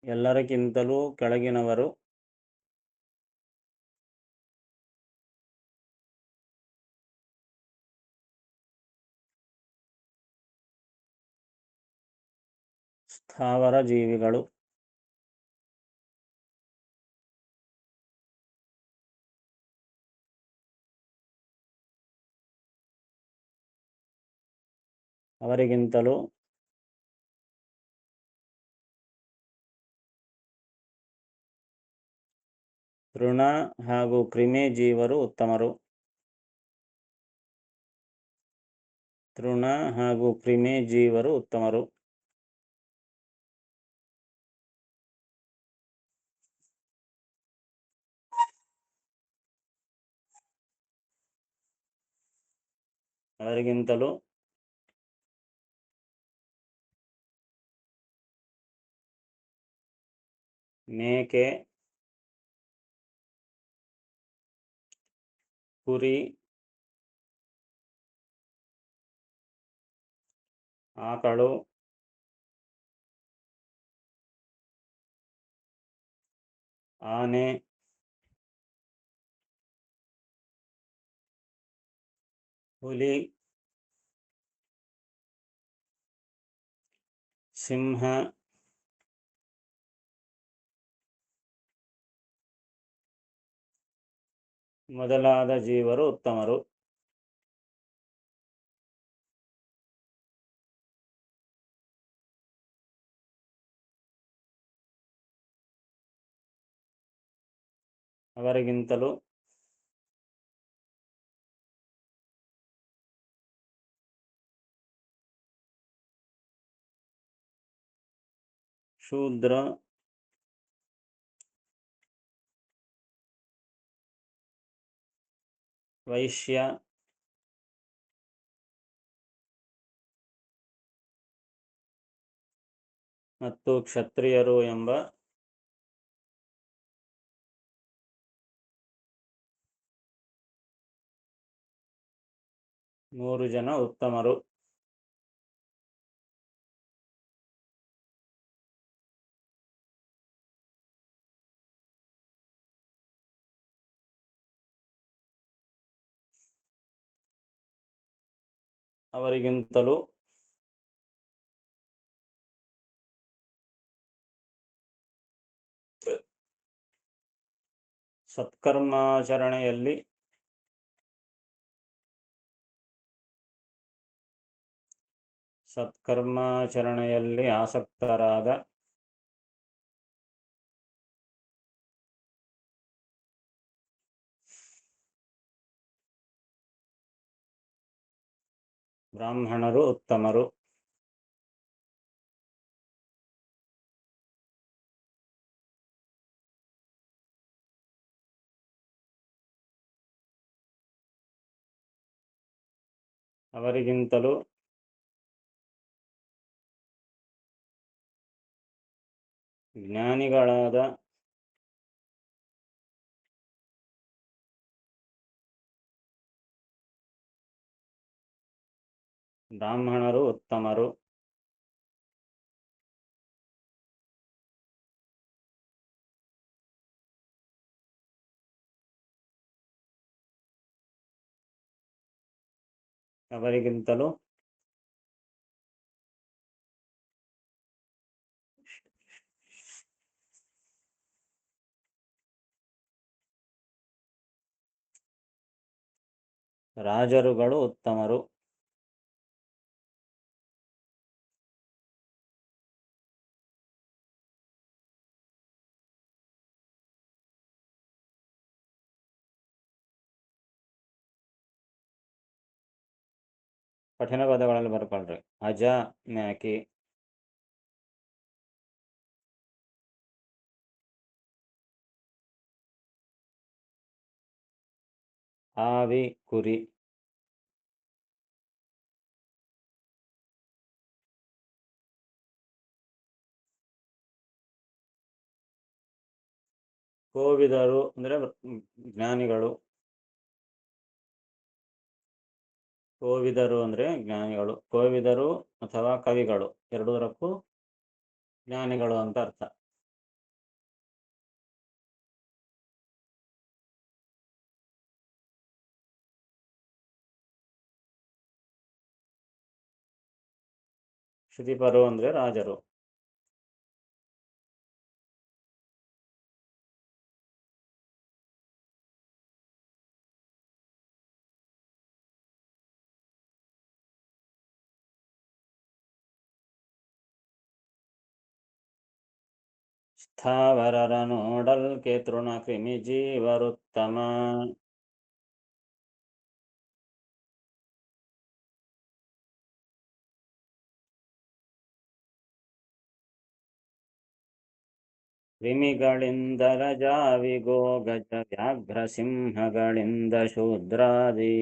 Speaker 1: ಎಲ್ಲರಿಗಿಂತಲೂ ಕೆಳಗಿನವರು ಸ್ಥಾವರ ಜೀವಿಗಳು. ಅವರಿಗಿಂತಲೂ ತೃಣ ಹಾಗೂ ಕ್ರಿಮಿ ಜೀವರು ಉತ್ತಮರು. ತೃಣ ಹಾಗೂ ಕ್ರಿಮಿ ಜೀವರು ಉತ್ತಮರು. ಅವರಿಗಿಂತಲೂ ಮೇಕೆ, ಕುರಿ, ಆಕಳು, ಆನೆ, ಹುಲಿ, ಸಿಂಹ, ಮೊದಲಾದ ಜೀವರು ಉತ್ತಮರು. ಅವರಿಗಿಂತಲೂ ಶೂದ್ರ, ವೈಶ್ಯ, ಮತ್ತು ಕ್ಷತ್ರಿಯರು ಎಂಬ 3 ಜನ ಉತ್ತಮರು. ಅವರಿಗಿಂತಲೂ ಸತ್ಕರ್ಮಾಚರಣೆಯಲ್ಲಿ ಆಸಕ್ತರಾದ ಬ್ರಾಹ್ಮಣರು ಉತ್ತಮರು. ಅವರಿಗಿಂತಲೂ ಜ್ಞಾನಿಗಳಾದ ಬ್ರಾಹ್ಮಣರು ಉತ್ತಮರು. ಅವರಿಗಿಂತಲೂ ರಾಜರುಗಳು ಉತ್ತಮರು. ಕಠಿಣ ಪದಗಳಲ್ಲಿ ಬರ್ಕೊಳ್ರಿ. ಅಜ ಮ್ಯಾಕಿ, ಆವಿ ಕುರಿ, ಕೋವಿದರು ಅಂದ್ರೆ ಜ್ಞಾನಿಗಳು. ಕೋವಿದರು ಅಂದ್ರೆ ಜ್ಞಾನಿಗಳು. ಕೋವಿದರು ಅಥವಾ ಕವಿಗಳು ಎರಡೂರಕ್ಕೂ ಜ್ಞಾನಿಗಳು ಅಂತ ಅರ್ಥ. ಶ್ರುತಿಪರು ಅಂದ್ರೆ ರಾಜರು. ಸ್ಥಾವರರ ನೋಡಲ್ಕೆ ತೃಣ ಕ್ರಿಮಿ ಜೀವರುತ್ತಮ. ಕ್ರಿಮಿಗಳಿಂದ ರಜಾವಿಗೋ ಗಜ ವ್ಯಾಘ್ರ ಸಿಂಹಗಳಿಂದ ಶೂದ್ರಾದಿ.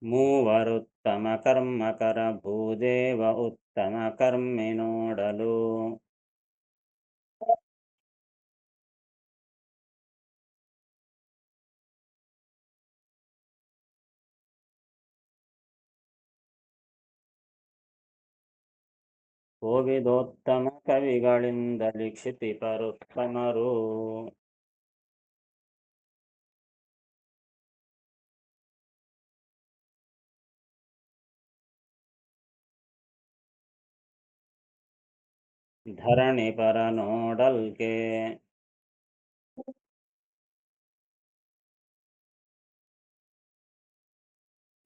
Speaker 1: ಮೂವರುತ್ತಮ ಕರ್ಮಕರ ಭೂದೇವ ಉತ್ತಮ ಕರ್ಮಿ ನೋಡಲು. ಕೋವಿದೋತ್ತಮ ಕವಿಗಳಿಂದಲಿ ಕ್ಷಿತಿಪರುತ್ತಮರು. ಧರಣಿ ಪರ ನೋಡಲ್ಕೆ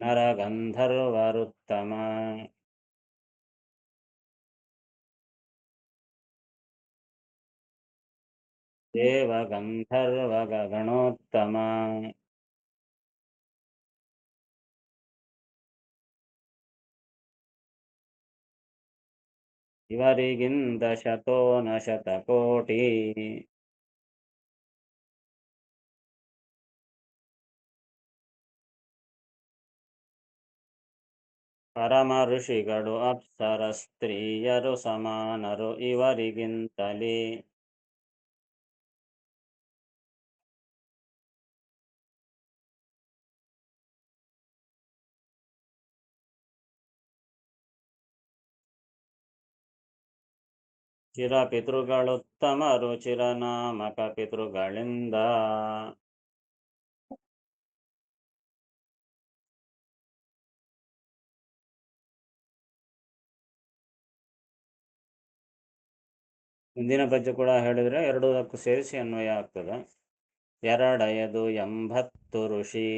Speaker 1: ನರಗಂಧರ್ವರುತ್ತಮ. ದೇವಗಂಧರ್ವ ಗಣೋತ್ತಮ. ಇವರಿಗಿಂತ ಶತೋನ ಶತಕೋಟಿ. ಪರಮ ಋಷಿಗಳು ಅಪ್ಸರ ಸ್ತ್ರೀಯರು ಸಮಾನರು ಇವರಿಗಿಂತಲೇ. ಚಿರಪಿತೃಗಳುತ್ತಮರು ಚಿರನಾಮಕ ಪಿತೃಗಳಿಂದ. ಮುಂದಿನ ಪದ್ಯ ಕೂಡ ಹೇಳಿದ್ರೆ ಎರಡೂದಕ್ಕೂ ಸೇರಿಸಿ ಅನ್ವಯ ಆಗ್ತದೆ. ಎರಡಯದು 80 ಋಷಿ.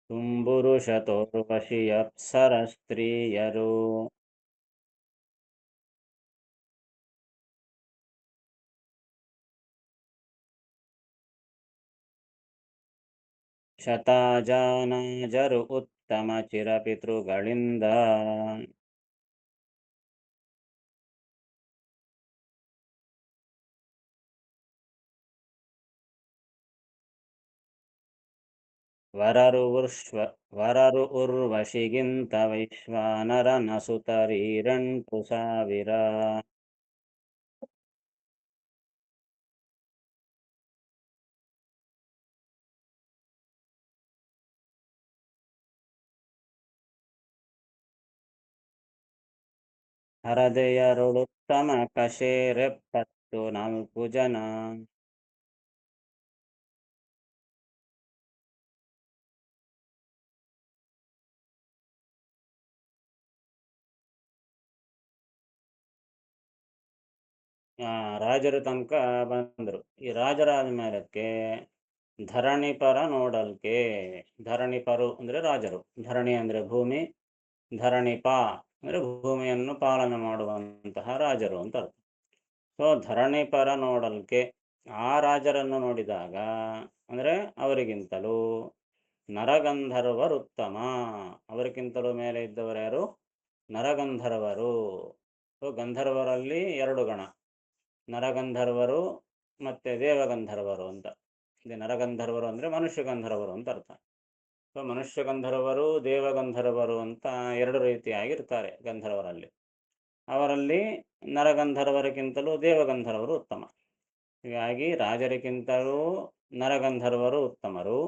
Speaker 1: ತುಂಬುರು ಶತೋರ್ವಶಿ ಅಪ್ಸರ ಸ್ತ್ರೀಯರು. ಶತಾಜಾನಾಜರು ಉತ್ತಮ ಚಿರಪಿತೃಗಳಿಂದ. ವರರು ಉರ್ವಶಿಗಿಂತ ವೈಶ್ವಾನರನ ಸುತರೀರೆಂಟು ಸಾವಿರ. ಹರದೆಯರುಳುತ್ತಮ ಕಶೇರೆಪ್ಪತ್ತು ನಾಲ್ಕು ಜನ. ರಾಜರ ತನಕ ಬಂದರು. ಈ ರಾಜರಾದ ಮೇಲಕ್ಕೆ ಧರಣಿಪರ ನೋಡಲ್ಕೆ. ಧರಣಿಪರು ಅಂದರೆ ರಾಜರು. ಧರಣಿ ಅಂದರೆ ಭೂಮಿ, ಧರಣಿಪ ಅಂದರೆ ಭೂಮಿಯನ್ನು ಪಾಲನೆ ಮಾಡುವಂತಹ ರಾಜರು ಅಂತ ಅರ್ಥ. ಸೊ ಧರಣಿಪರ ನೋಡಲ್ಕೆ ಆ ರಾಜರನ್ನು ನೋಡಿದಾಗ ಅಂದರೆ ಅವರಿಗಿಂತಲೂ ನರಗಂಧರ್ವರುತ್ತಮ. ಅವರಿಗಿಂತಲೂ ಮೇಲೆ ಇದ್ದವರು ಯಾರು? ನರಗಂಧರ್ವರು. ಸೊ ಗಂಧರ್ವರಲ್ಲಿ ಎರಡು ಗಣ, ನರಗಂಧರ್ವರು ಮತ್ತು ದೇವಗಂಧರ್ವರು ಅಂತ. ಇದು ನರಗಂಧರ್ವರು ಅಂದರೆ ಮನುಷ್ಯ ಗಂಧರ್ವರು ಅಂತ ಅರ್ಥ. ಸೊ ಮನುಷ್ಯ ಗಂಧರ್ವರು, ದೇವಗಂಧರ್ವರು ಅಂತ ಎರಡು ರೀತಿಯಾಗಿರ್ತಾರೆ ಗಂಧರ್ವರಲ್ಲಿ. ಅವರಲ್ಲಿ ನರಗಂಧರ್ವರಿಗಿಂತಲೂ ದೇವಗಂಧರ್ವರು ಉತ್ತಮ. ಹೀಗಾಗಿ ರಾಜರಿಗಿಂತಲೂ ನರಗಂಧರ್ವರು ಉತ್ತಮರು,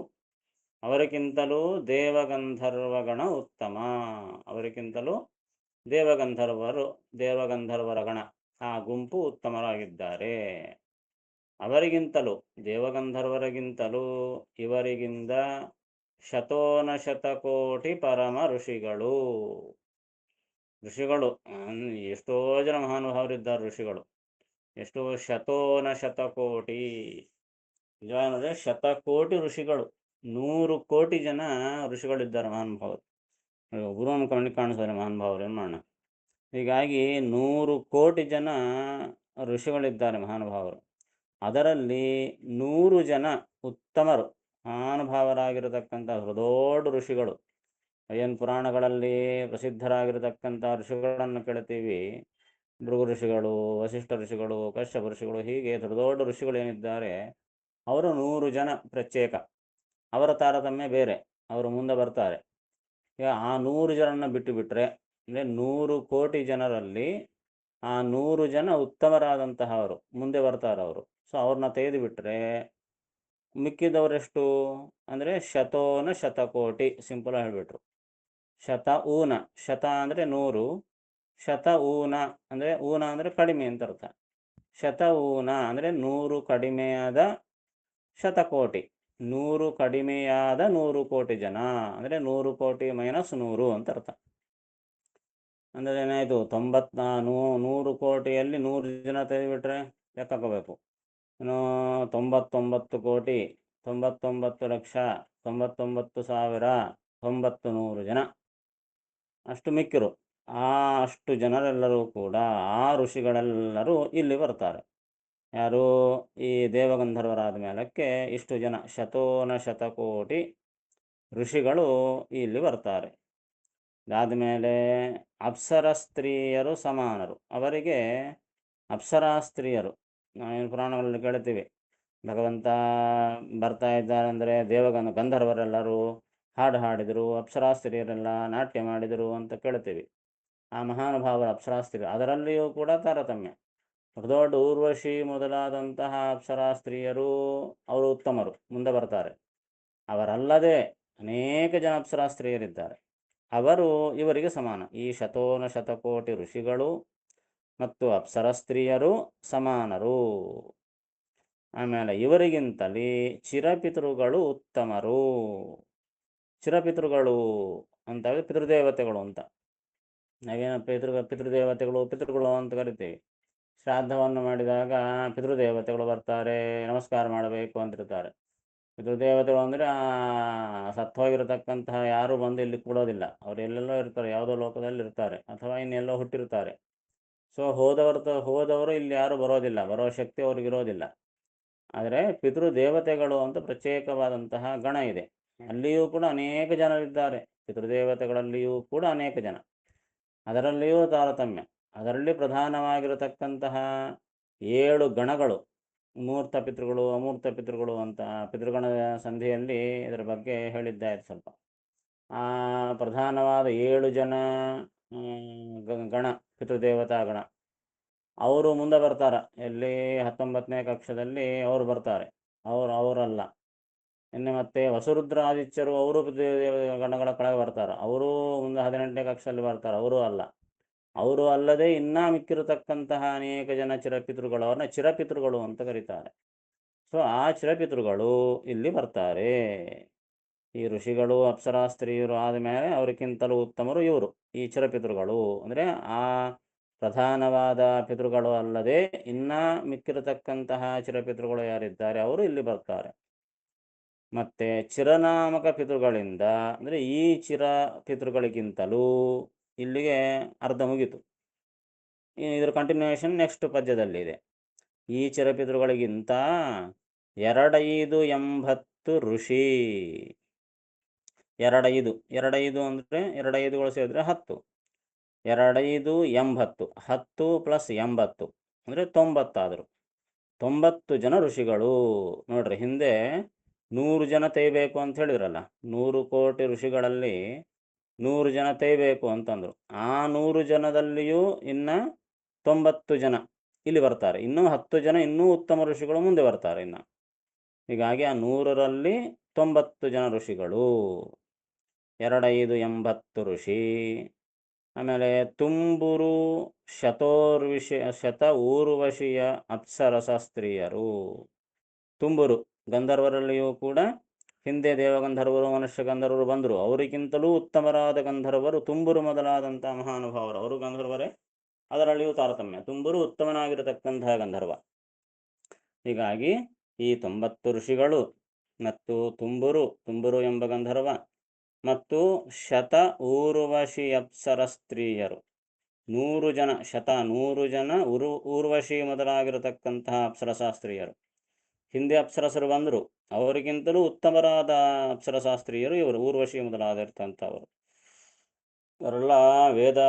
Speaker 1: ಅವರಿಗಿಂತಲೂ ದೇವಗಂಧರ್ವಗಣ ಉತ್ತಮ. ಅವರಿಗಿಂತಲೂ ದೇವಗಂಧರ್ವರ ಗಣ ಆ ಗುಂಪು ಉತ್ತಮರಾಗಿದ್ದಾರೆ. ಅವರಿಗಿಂತಲೂ ದೇವಗಂಧರ್ವರಿಗಿಂತಲೂ ಇವರಿಗಿಂದ ಶತಕೋಟಿ ಪರಮ ಋಷಿಗಳು. ಎಷ್ಟೋ ಜನ ಮಹಾನುಭಾವರಿದ್ದಾರೆ ಋಷಿಗಳು. ಎಷ್ಟೋ ಶತಕೋಟಿ ನಿಜವಾದರೆ ಶತಕೋಟಿ ಋಷಿಗಳು. 100 ಕೋಟಿ ಜನ ಋಷಿಗಳಿದ್ದಾರೆ ಮಹಾನುಭಾವರು. ಗುರುವನ್ನು ಕಣ್ಣಿಗೆ ಕಾಣಿಸ್ತಾರೆ ಮಹಾನುಭಾವರು, ಏನು ಮಾಡೋಣ. ಹೀಗಾಗಿ 100 ಕೋಟಿ ಜನ ಋಷಿಗಳಿದ್ದಾರೆ ಮಹಾನುಭಾವರು. ಅದರಲ್ಲಿ 100 ಜನ ಉತ್ತಮರು ಮಹಾನುಭಾವರಾಗಿರತಕ್ಕಂಥ ದೊಡ್ಡ ಋಷಿಗಳು. ಏನು ಪುರಾಣಗಳಲ್ಲಿ ಪ್ರಸಿದ್ಧರಾಗಿರತಕ್ಕಂಥ ಋಷಿಗಳನ್ನು ಕೇಳ್ತೀವಿ. ಭೃಗು ಋಷಿಗಳು, ವಸಿಷ್ಠ ಋಷಿಗಳು, ಕಶ್ಯಪ ಋಷಿಗಳು, ಹೀಗೆ ದೊಡ್ಡ ಋಷಿಗಳು ಏನಿದ್ದಾರೆ ಅವರು 100 ಜನ ಪ್ರತ್ಯೇಕ. ಅವರ ತಾರತಮ್ಯ ಬೇರೆ, ಅವರು ಮುಂದೆ ಬರ್ತಾರೆ. ಈಗ ಆ 100 ಜನರನ್ನು ಬಿಟ್ಟು ಬಿಟ್ಟರೆ ಅಂದರೆ 100 ಕೋಟಿ ಜನರಲ್ಲಿ ಆ 100 ಜನ ಉತ್ತಮರಾದಂತಹವರು ಮುಂದೆ ಬರ್ತಾರೆ ಅವರು. ಸೊ ಅವ್ರನ್ನ ತೆಗೆದು ಬಿಟ್ಟರೆ ಮಿಕ್ಕಿದವರೆಷ್ಟು ಅಂದರೆ ಶತಕೋಟಿ. ಸಿಂಪಲ್ ಹೇಳಿಬಿಟ್ರು. ಶತ ಅಂದರೆ 100, ಊನ ಅಂದರೆ ಕಡಿಮೆ ಅಂತ ಅರ್ಥ. ಊನ ಅಂದರೆ 100 ಕಡಿಮೆಯಾದ ಶತಕೋಟಿ. 100 ಕಡಿಮೆಯಾದ 100 ಕೋಟಿ ಜನ ಅಂದರೆ 100 ಕೋಟಿ ಮೈನಸ್ 100 ಅಂತ ಅರ್ಥ. ಅಂದರೆ ಏನಾಯಿತು? 100 ಕೋಟಿಯಲ್ಲಿ 100 ಜನ ತೆಗೆದುಬಿಟ್ರೆ ಲೆಕ್ಕ ಹಾಕೋಬೇಕು. 99 ಕೋಟಿ, 99,99,99,900 ಜನ ಅಷ್ಟು ಮಿಕ್ಕಿರು. ಅಷ್ಟು ಜನರೆಲ್ಲರೂ ಕೂಡ ಆ ಋಷಿಗಳೆಲ್ಲರೂ ಇಲ್ಲಿ ಬರ್ತಾರೆ. ಯಾರು? ಈ ದೇವಗಂಧರ್ವರಾದ ಮೇಲಕ್ಕೆ ಇಷ್ಟು ಜನ ಶತಕೋಟಿ ಋಷಿಗಳು ಇಲ್ಲಿ ಬರ್ತಾರೆ. ಅದಾದ ಮೇಲೆ ಅಪ್ಸರ ಸ್ತ್ರೀಯರು ಸಮಾನರು. ಅವರಿಗೆ ಅಪ್ಸರಾ ಸ್ತ್ರೀಯರು ನಾವೇನು ಪುರಾಣಗಳಲ್ಲಿ ಕೇಳ್ತೀವಿ, ಭಗವಂತ ಬರ್ತಾ ಇದ್ದಾರೆ ಅಂದರೆ ಗಂಧರ್ವರೆಲ್ಲರೂ ಹಾಡು ಹಾಡಿದರು, ಅಪ್ಸರಾ ಸ್ತ್ರೀಯರೆಲ್ಲ ನಾಟ್ಯ ಮಾಡಿದರು ಅಂತ ಕೇಳ್ತೀವಿ. ಆ ಮಹಾನುಭಾವರ ಅಪ್ಸರಾ ಸ್ತ್ರೀಯರು ಅದರಲ್ಲಿಯೂ ಕೂಡ ತಾರತಮ್ಯ. ದೊಡ್ಡ ಊರ್ವಶಿ ಮೊದಲಾದಂತಹ ಅಪ್ಸರಾ ಸ್ತ್ರೀಯರು ಅವರು ಉತ್ತಮರು, ಮುಂದೆ ಬರ್ತಾರೆ. ಅವರಲ್ಲದೆ ಅನೇಕ ಜನ ಅಪ್ಸರಾ ಸ್ತ್ರೀಯರಿದ್ದಾರೆ, ಅವರು ಇವರಿಗೆ ಸಮಾನ. ಈ ಶತಕೋಟಿ ಋಷಿಗಳು ಮತ್ತು ಅಪ್ಸರ ಸ್ತ್ರೀಯರು ಸಮಾನರು. ಆಮೇಲೆ ಇವರಿಗಿಂತಲೇ ಚಿರಪಿತೃಗಳು ಉತ್ತಮರು. ಚಿರಪಿತೃಗಳು ಅಂತ ಪಿತೃದೇವತೆಗಳು ಅಂತ. ನಾವೇನ ಪಿತೃದೇವತೆಗಳು ಅಂತ ಕರಿತೀವಿ. ಶ್ರಾದ್ದವನ್ನು ಮಾಡಿದಾಗ ಪಿತೃದೇವತೆಗಳು ಬರ್ತಾರೆ, ನಮಸ್ಕಾರ ಮಾಡಬೇಕು ಅಂತಿರ್ತಾರೆ. ಪಿತೃದೇವತೆಗಳು ಅಂದರೆ ಸತ್ತೋಗಿರತಕ್ಕಂತಹ ಯಾರು ಬಂದು ಇಲ್ಲಿ ಕೂಡೋದಿಲ್ಲ. ಅವರು ಎಲ್ಲೆಲ್ಲೋ ಇರ್ತಾರೆ, ಯಾವುದೋ ಲೋಕದಲ್ಲಿ ಇರ್ತಾರೆ ಅಥವಾ ಇನ್ನೆಲ್ಲೋ ಹುಟ್ಟಿರ್ತಾರೆ. ಸೊ ಹೋದವರು ಇಲ್ಲಿ ಯಾರು ಬರೋದಿಲ್ಲ, ಬರೋ ಶಕ್ತಿ ಅವ್ರಿಗಿರೋದಿಲ್ಲ. ಆದರೆ ಪಿತೃದೇವತೆಗಳು ಅಂತ ಪ್ರತ್ಯೇಕವಾದಂತಹ ಗಣ ಇದೆ. ಅಲ್ಲಿಯೂ ಕೂಡ ಅನೇಕ ಜನರಿದ್ದಾರೆ. ಪಿತೃದೇವತೆಗಳಲ್ಲಿಯೂ ಕೂಡ ಅನೇಕ ಜನ. ಅದರಲ್ಲಿಯೂ ತಾರತಮ್ಯ. ಅದರಲ್ಲಿ ಪ್ರಧಾನವಾಗಿರತಕ್ಕಂತಹ 7 ಗಣಗಳು ಮೂರ್ತ ಪಿತೃಗಳು ಅಮೂರ್ತ ಪಿತೃಗಳು ಅಂತ ಪಿತೃಗಣ ಸಂಧಿಯಲ್ಲಿ ಇದರ ಬಗ್ಗೆ ಹೇಳಿದ್ದಾಯಿತು ಸ್ವಲ್ಪ. ಆ ಪ್ರಧಾನವಾದ 7 ಜನ ಗಣ ಪಿತೃದೇವತಾ ಗಣ ಅವರು ಮುಂದೆ ಬರ್ತಾರೆ. ಎಲ್ಲಿ 19ನೇ ಕಕ್ಷದಲ್ಲಿ ಅವರು ಬರ್ತಾರೆ. ಅವರಲ್ಲ. ಇನ್ನು ಮತ್ತೆ ವಸುರುದ್ರ ಆದಿತ್ಯರು ಅವರು ಗಣಗಳ ಕೆಳಗೆ ಬರ್ತಾರೆ. ಅವರು ಮುಂದೆ 18ನೇ ಕಕ್ಷದಲ್ಲಿ ಬರ್ತಾರೆ. ಅವರು ಅಲ್ಲ. ಅವರು ಅಲ್ಲದೆ ಇನ್ನೂ ಮಿಕ್ಕಿರತಕ್ಕಂತಹ ಅನೇಕ ಜನ ಚಿರಪಿತೃಗಳು, ಅವ್ರನ್ನ ಚಿರಪಿತೃಗಳು ಅಂತ ಕರೀತಾರೆ. ಸೊ ಆ ಚಿರಪಿತೃಗಳು ಇಲ್ಲಿ ಬರ್ತಾರೆ. ಈ ಋಷಿಗಳು ಅಪ್ಸರಾ ಸ್ತ್ರೀಯರು ಆದಮೇಲೆ ಅವರಿಗಿಂತಲೂ ಉತ್ತಮರು ಇವರು, ಈ ಚಿರಪಿತೃಗಳು. ಅಂದರೆ ಆ ಪ್ರಧಾನವಾದ ಪಿತೃಗಳು ಅಲ್ಲದೆ ಇನ್ನೂ ಮಿಕ್ಕಿರತಕ್ಕಂತಹ ಚಿರಪಿತೃಗಳು ಯಾರಿದ್ದಾರೆ ಅವರು ಇಲ್ಲಿ ಬರ್ತಾರೆ. ಮತ್ತು ಚಿರನಾಮಕ ಪಿತೃಗಳಿಂದ ಅಂದರೆ ಈ ಚಿರ ಪಿತೃಗಳಿಗಿಂತಲೂ ಇಲ್ಲಿಗೆ ಅರ್ಧ ಮುಗಿತು. ಇದರ ಕಂಟಿನ್ಯೂಯೇಷನ್ ನೆಕ್ಸ್ಟ್ ಪದ್ಯದಲ್ಲಿದೆ. ಈ ಚಿರಪಿತೃಗಳಿಗಿಂತ 280 ಋಷಿ. 25 ಅಂದರೆ 25ಗಳು ಸೇರಿದ್ರೆ 10. 280 10 + 80 ಅಂದರೆ 90 ಆದರು. 90 ಜನ ಋಷಿಗಳು. ನೋಡ್ರಿ, ಹಿಂದೆ 100 ಜನ ತೆಯ್ಬೇಕು ಅಂತ ಹೇಳಿದ್ರಲ್ಲ. 100 ಕೋಟಿ ಋಷಿಗಳಲ್ಲಿ 100 ಜನ ತೆಯ್ಬೇಕು ಅಂತಂದರು. ಆ 100 ಜನದಲ್ಲಿಯೂ ಇನ್ನು 90 ಜನ ಇಲ್ಲಿ ಬರ್ತಾರೆ. ಇನ್ನೂ 10 ಜನ ಇನ್ನೂ ಉತ್ತಮ ಋಷಿಗಳು ಮುಂದೆ ಬರ್ತಾರೆ ಇನ್ನು. ಹೀಗಾಗಿ ಆ 100ರಲ್ಲಿ 90 ಜನ ಋಷಿಗಳು. 280 ಋಷಿ. ಆಮೇಲೆ ತುಂಬುರು ಶತ ಊರ್ವಶಿಯ ಅಪ್ಸರಸ ಸ್ತ್ರೀಯರು. ತುಂಬುರು ಗಂಧರ್ವರಲ್ಲಿಯೂ ಕೂಡ ಹಿಂದೆ ದೇವಗಂಧರ್ವರು ಮನುಷ್ಯ ಗಂಧರ್ವರು ಬಂದರು. ಅವರಿಗಿಂತಲೂ ಉತ್ತಮರಾದ ಗಂಧರ್ವರು ತುಂಬುರು ಮೊದಲಾದಂಥ ಮಹಾನುಭಾವರು. ಅವರು ಗಂಧರ್ವರೇ, ಅದರಲ್ಲಿಯೂ ತಾರತಮ್ಯ. ತುಂಬುರು ಉತ್ತಮನಾಗಿರತಕ್ಕಂತಹ ಗಂಧರ್ವ. ಹೀಗಾಗಿ ಈ 90 ಋಷಿಗಳು ಮತ್ತು ತುಂಬುರು ಎಂಬ ಗಂಧರ್ವ ಮತ್ತು ಶತ ಊರ್ವಶಿ ಅಪ್ಸರ ಸ್ತ್ರೀಯರು 100 ಜನ, 100 ಜನ ಊರ್ವಶಿ ಮೊದಲಾಗಿರತಕ್ಕಂತಹ ಅಪ್ಸರಶಾಸ್ತ್ರೀಯರು. ಹಿಂದೆ ಅಪ್ಸರಸರು ಬಂದರು, ಅವರಿಗಿಂತಲೂ ಉತ್ತಮರಾದ ಅಪ್ಸರಶಾಸ್ತ್ರೀಯರು ಇವರು, ಊರ್ವಶಿ ಮೊದಲಾಗಿರ್ತಂಥವರು. ಅವರೆಲ್ಲ ವೇದ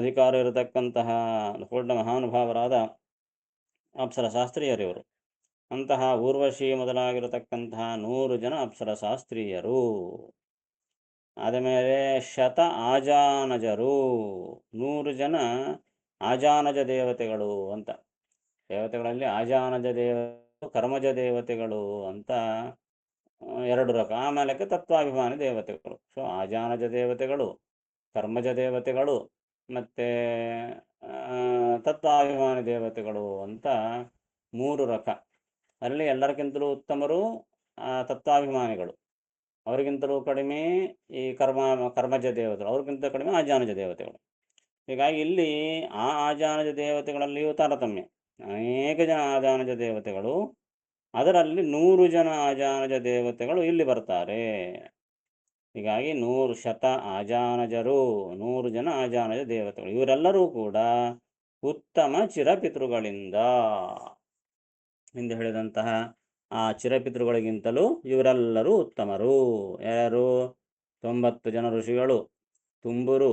Speaker 1: ಅಧಿಕಾರ ಇರತಕ್ಕಂತಹ ದೊಡ್ಡ ಮಹಾನುಭಾವರಾದ ಅಪ್ಸರಶಾಸ್ತ್ರೀಯರು ಇವರು. ಅಂತಹ ಊರ್ವಶಿ ಮೊದಲಾಗಿರತಕ್ಕಂತಹ 100 ಜನ ಅಪ್ಸರಶಾಸ್ತ್ರೀಯರು. ಆದಮೇಲೆ ಶತ ಆಜಾನಜರು, 100 ಜನ ಆಜಾನಜ ದೇವತೆಗಳು ಅಂತ. ದೇವತೆಗಳಲ್ಲಿ ಆಜಾನಜ ಕರ್ಮಜ ದೇವತೆಗಳು ಅಂತ 2 ರಕ. ಆಮೇಲೆ ತತ್ವಾಭಿಮಾನಿ ದೇವತೆಗಳು. ಸೊ ಆಜಾನಜ ದೇವತೆಗಳು, ಕರ್ಮಜ ದೇವತೆಗಳು ಮತ್ತು ತತ್ವಾಭಿಮಾನಿ ದೇವತೆಗಳು ಅಂತ 3 ರಕ. ಅಲ್ಲಿ ಎಲ್ಲರಿಗಿಂತಲೂ ಉತ್ತಮರು ತತ್ವಾಭಿಮಾನಿಗಳು, ಅವರಿಗಿಂತಲೂ ಕಡಿಮೆ ಈ ಕರ್ಮಜ ದೇವತೆಗಳು, ಅವ್ರಿಗಿಂತ ಕಡಿಮೆ ಆಜಾನಜ ದೇವತೆಗಳು. ಹೀಗಾಗಿ ಇಲ್ಲಿ ಆ ಆಜಾನಜ ದೇವತೆಗಳಲ್ಲಿಯೂ ತಾರತಮ್ಯ. ಅನೇಕ ಜನ ಆಜಾನಜ ದೇವತೆಗಳು, ಅದರಲ್ಲಿ 100 ಜನ ಆಜಾನಜ ದೇವತೆಗಳು ಇಲ್ಲಿ ಬರ್ತಾರೆ. ಹೀಗಾಗಿ 100 ಶತ ಆಜಾನಜರು, 100 ಜನ ಆಜಾನಜ ದೇವತೆಗಳು. ಇವರೆಲ್ಲರೂ ಕೂಡ ಉತ್ತಮ ಚಿರಪಿತೃಗಳಿಂದ, ಹಿಂದೆ ಹೇಳಿದಂತಹ ಆ ಚಿರಪಿತೃಗಳಿಗಿಂತಲೂ ಇವರೆಲ್ಲರೂ ಉತ್ತಮರು. ಯಾರು? 90 ಜನ ಋಷಿಗಳು, ತುಂಬುರು,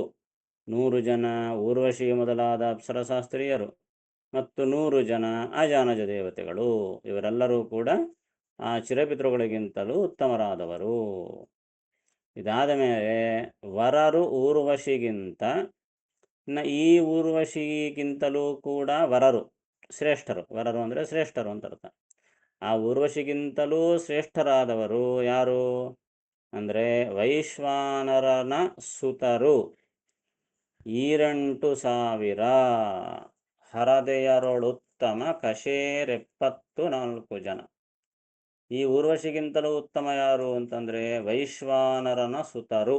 Speaker 1: 100 ಜನ ಊರ್ವಶಿ ಮೊದಲಾದ ಅಪ್ಸರಶಾಸ್ತ್ರೀಯರು ಮತ್ತು 100 ಜನ ಆಜಾನಜ ದೇವತೆಗಳು. ಇವರೆಲ್ಲರೂ ಕೂಡ ಆ ಚಿರಪಿತೃಗಳಿಗಿಂತಲೂ ಉತ್ತಮರಾದವರು. ಇದಾದ ಮೇಲೆ ವರರು ಊರ್ವಶಿಗಿಂತ, ಇನ್ನು ಈ ಊರ್ವಶಿಗಿಂತಲೂ ಕೂಡ ವರರು ಶ್ರೇಷ್ಠರು. ವರರು ಅಂದರೆ ಶ್ರೇಷ್ಠರು ಅಂತ ಅರ್ಥ. ಆ ಊರ್ವಶಿಗಿಂತಲೂ ಶ್ರೇಷ್ಠರಾದವರು ಯಾರು ಅಂದರೆ ವೈಶ್ವಾನರನ ಸುತರು 8,000 ಹರದೆಯರೊಳುತ್ತಮ ಕಶೇರ್ 74 ಜನ. ಈ ಊರ್ವಶಿಗಿಂತಲೂ ಉತ್ತಮ ಯಾರು ಅಂತಂದರೆ ವೈಶ್ವಾನರನ ಸುತರು.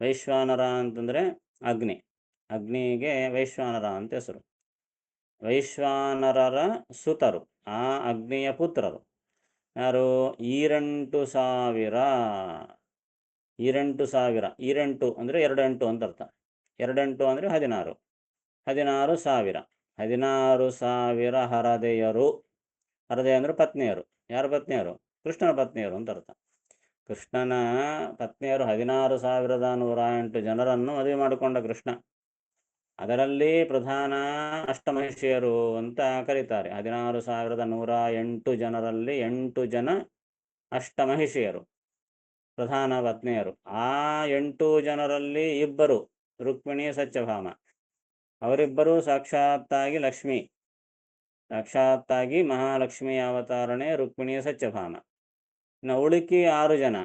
Speaker 1: ವೈಶ್ವಾನರ ಅಂತಂದರೆ ಅಗ್ನಿ. ಅಗ್ನಿಗೆ ವೈಶ್ವಾನರ ಅಂತ ಹೆಸರು. ವೈಶ್ವಾನರರ ಸುತರು, ಆ ಅಗ್ನಿಯ ಪುತ್ರರು ಯಾರು? 8,000. 8,000 8 ಅಂದರೆ 28 ಅಂತ ಅರ್ಥ. 28 ಅಂದರೆ 16. 16,000. 16,000 ಹರದೆಯರು. ಹರದೆಯ ಅಂದರೆ ಪತ್ನಿಯರು. ಯಾರ ಪತ್ನಿಯರು? ಕೃಷ್ಣನ ಪತ್ನಿಯರು ಅಂತ ಅರ್ಥ. ಕೃಷ್ಣನ ಪತ್ನಿಯರು 16,108 ಜನರನ್ನು ಮದುವೆ ಮಾಡಿಕೊಂಡ ಕೃಷ್ಣ. ಅದರಲ್ಲಿ ಪ್ರಧಾನ ಅಷ್ಟಮಹಿಷಿಯರು ಅಂತ ಕರೀತಾರೆ. 16,108 ಜನರಲ್ಲಿ 8 ಜನ ಅಷ್ಟಮಹಿಷಿಯರು, ಪ್ರಧಾನ ಪತ್ನಿಯರು. ಆ 8 ಜನರಲ್ಲಿ ಇಬ್ಬರು ರುಕ್ಮಿಣಿ ಸತ್ಯಭಾಮ, ಅವರಿಬ್ಬರು ಸಾಕ್ಷಾತ್ತಾಗಿ ಲಕ್ಷ್ಮಿ, ಸಾಕ್ಷಾತ್ತಾಗಿ ಮಹಾಲಕ್ಷ್ಮಿ ಅವತಾರಣೆ ರುಕ್ಮಿಣಿಯ ಸತ್ಯಭಾಮ. ಇನ್ನು ಉಳುಕಿ 6 ಜನ,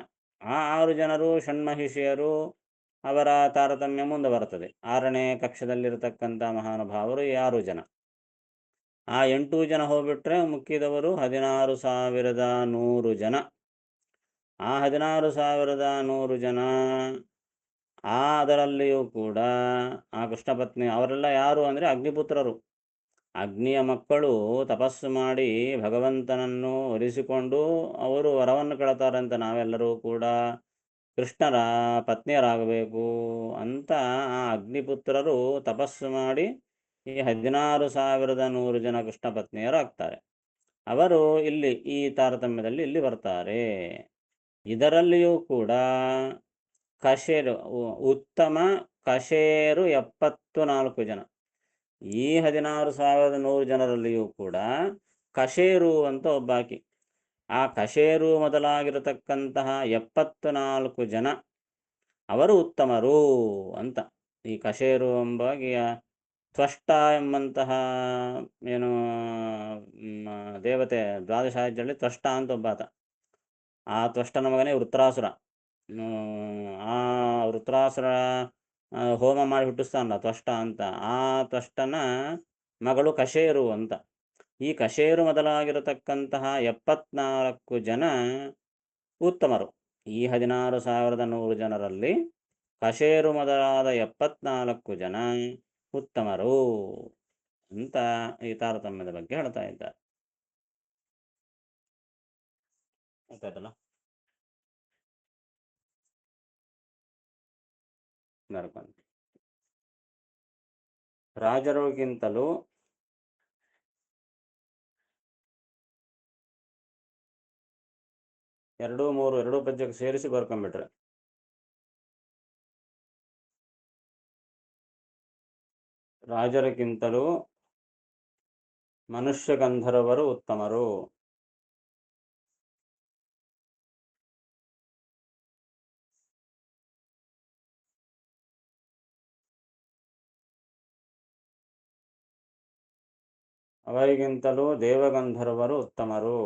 Speaker 1: ಆ 6 ಜನರು ಷಣ್ಮಹಿಷಿಯರು. ಅವರ ತಾರತಮ್ಯ ಮುಂದೆ ಬರ್ತದೆ. 6ನೇ ಕಕ್ಷದಲ್ಲಿರತಕ್ಕಂಥ ಮಹಾನುಭಾವರು 6 ಜನ. ಆ 8 ಜನ ಹೋಗ್ಬಿಟ್ರೆ ಮುಕ್ಕಿದವರು 16,100 ಜನ. ಆ 16,100 ಜನ, ಅದರಲ್ಲಿಯೂ ಕೂಡ ಆ ಕೃಷ್ಣ ಪತ್ನಿ ಅವರೆಲ್ಲ ಯಾರು ಅಂದರೆ ಅಗ್ನಿಪುತ್ರರು, ಅಗ್ನಿಯ ಮಕ್ಕಳು. ತಪಸ್ಸು ಮಾಡಿ ಭಗವಂತನನ್ನು ಒಲಿಸಿಕೊಂಡು ಅವರು ವರವನ್ನು ಕೇಳ್ತಾರಂತ, ನಾವೆಲ್ಲರೂ ಕೂಡ ಕೃಷ್ಣರ ಪತ್ನಿಯರಾಗಬೇಕು ಅಂತ ಆ ಅಗ್ನಿಪುತ್ರರು ತಪಸ್ಸು ಮಾಡಿ ಈ 16,100 ಜನ ಕೃಷ್ಣ ಪತ್ನಿಯರಾಗ್ತಾರೆ. ಅವರು ಇಲ್ಲಿ ಈ ತಾರತಮ್ಯದಲ್ಲಿ ಇಲ್ಲಿ ಬರ್ತಾರೆ. ಇದರಲ್ಲಿಯೂ ಕೂಡ ಕಶೇರು, ಉತ್ತಮ ಕಶೇರು 74 ಜನ. ಈ 16,100 ಜನರಲ್ಲಿಯೂ ಕೂಡ ಕಶೇರು ಅಂತ ಒಬ್ಬಾಕಿ. ಆ ಕಶೇರು ಮೊದಲಾಗಿರತಕ್ಕಂತಹ 74 ಜನ ಅವರು ಉತ್ತಮರು ಅಂತ. ಈ ಕಶೇರು ಎಂಬಾಗಿಯ ತ್ವಷ್ಟ ಎಂಬಂತಹ ಏನು ದೇವತೆ ದ್ವಾದಶಾಹಿತ್ಯದಲ್ಲಿ ತ್ವಷ್ಟ ಅಂತ ಒಬ್ಬಾತ. ಆ ತ್ವಷ್ಟನ ಮಗನೇ ವೃತ್ರಾಸುರ. ಆ ವೃತ್ರಾಸುರ ಹೋಮ ಮಾಡಿ ಹುಟ್ಟಿಸ್ತಾನಲ್ಲ ತ್ವಷ್ಟ ಅಂತ, ಆ ತ್ವಷ್ಟನ ಮಗಳು ಕಶೇರು ಅಂತ. ಈ ಕಶೇರು ಮೊದಲಾಗಿರತಕ್ಕಂತಹ 74 ಜನ ಉತ್ತಮರು. ಈ 16,100 ಜನರಲ್ಲಿ ಕಶೇರು ಮೊದಲಾದ 74 ಜನ ಉತ್ತಮರು ಅಂತ ಈ ತಾರತಮ್ಯದ ಬಗ್ಗೆ ಹೇಳ್ತಾ ಇದ್ದಾರೆ. ಗೊತ್ತಾಯ್ತಲ್ಲ? ರಾಜರಿಗಿಂತಲೂ ಎರಡು ಪದ್ಯಕ್ಕೆ ಸೇರಿಸಿ ಬರ್ಕೊಂಡ್ಬಿಟ್ರೆ ರಾಜರಿಗಿಂತಲೂ ಮನುಷ್ಯ ಗಂಧರ್ವರು ಉತ್ತಮರು. ಅವರಿಗಿಂತಲೂ ದೇವಗಂಧರ್ವರು ಉತ್ತಮರು.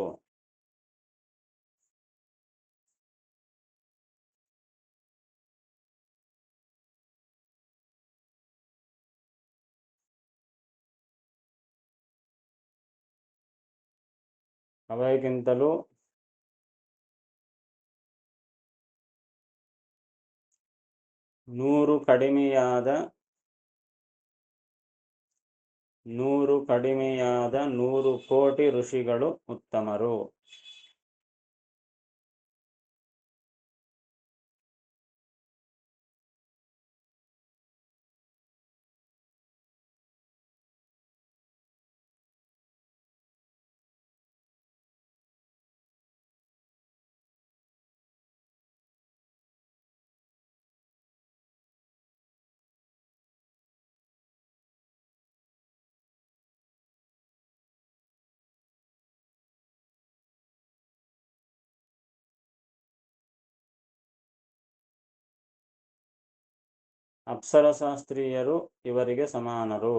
Speaker 1: ಅವರಿಗಿಂತಲೂ ನೂರು ಕಡಿಮೆಯಾದ 100 ಕೋಟಿ ಋಷಿಗಳು ಉತ್ತಮರು. ಅಪ್ಸರಶಾಸ್ತ್ರೀಯರು ಇವರಿಗೆ ಸಮಾನರು.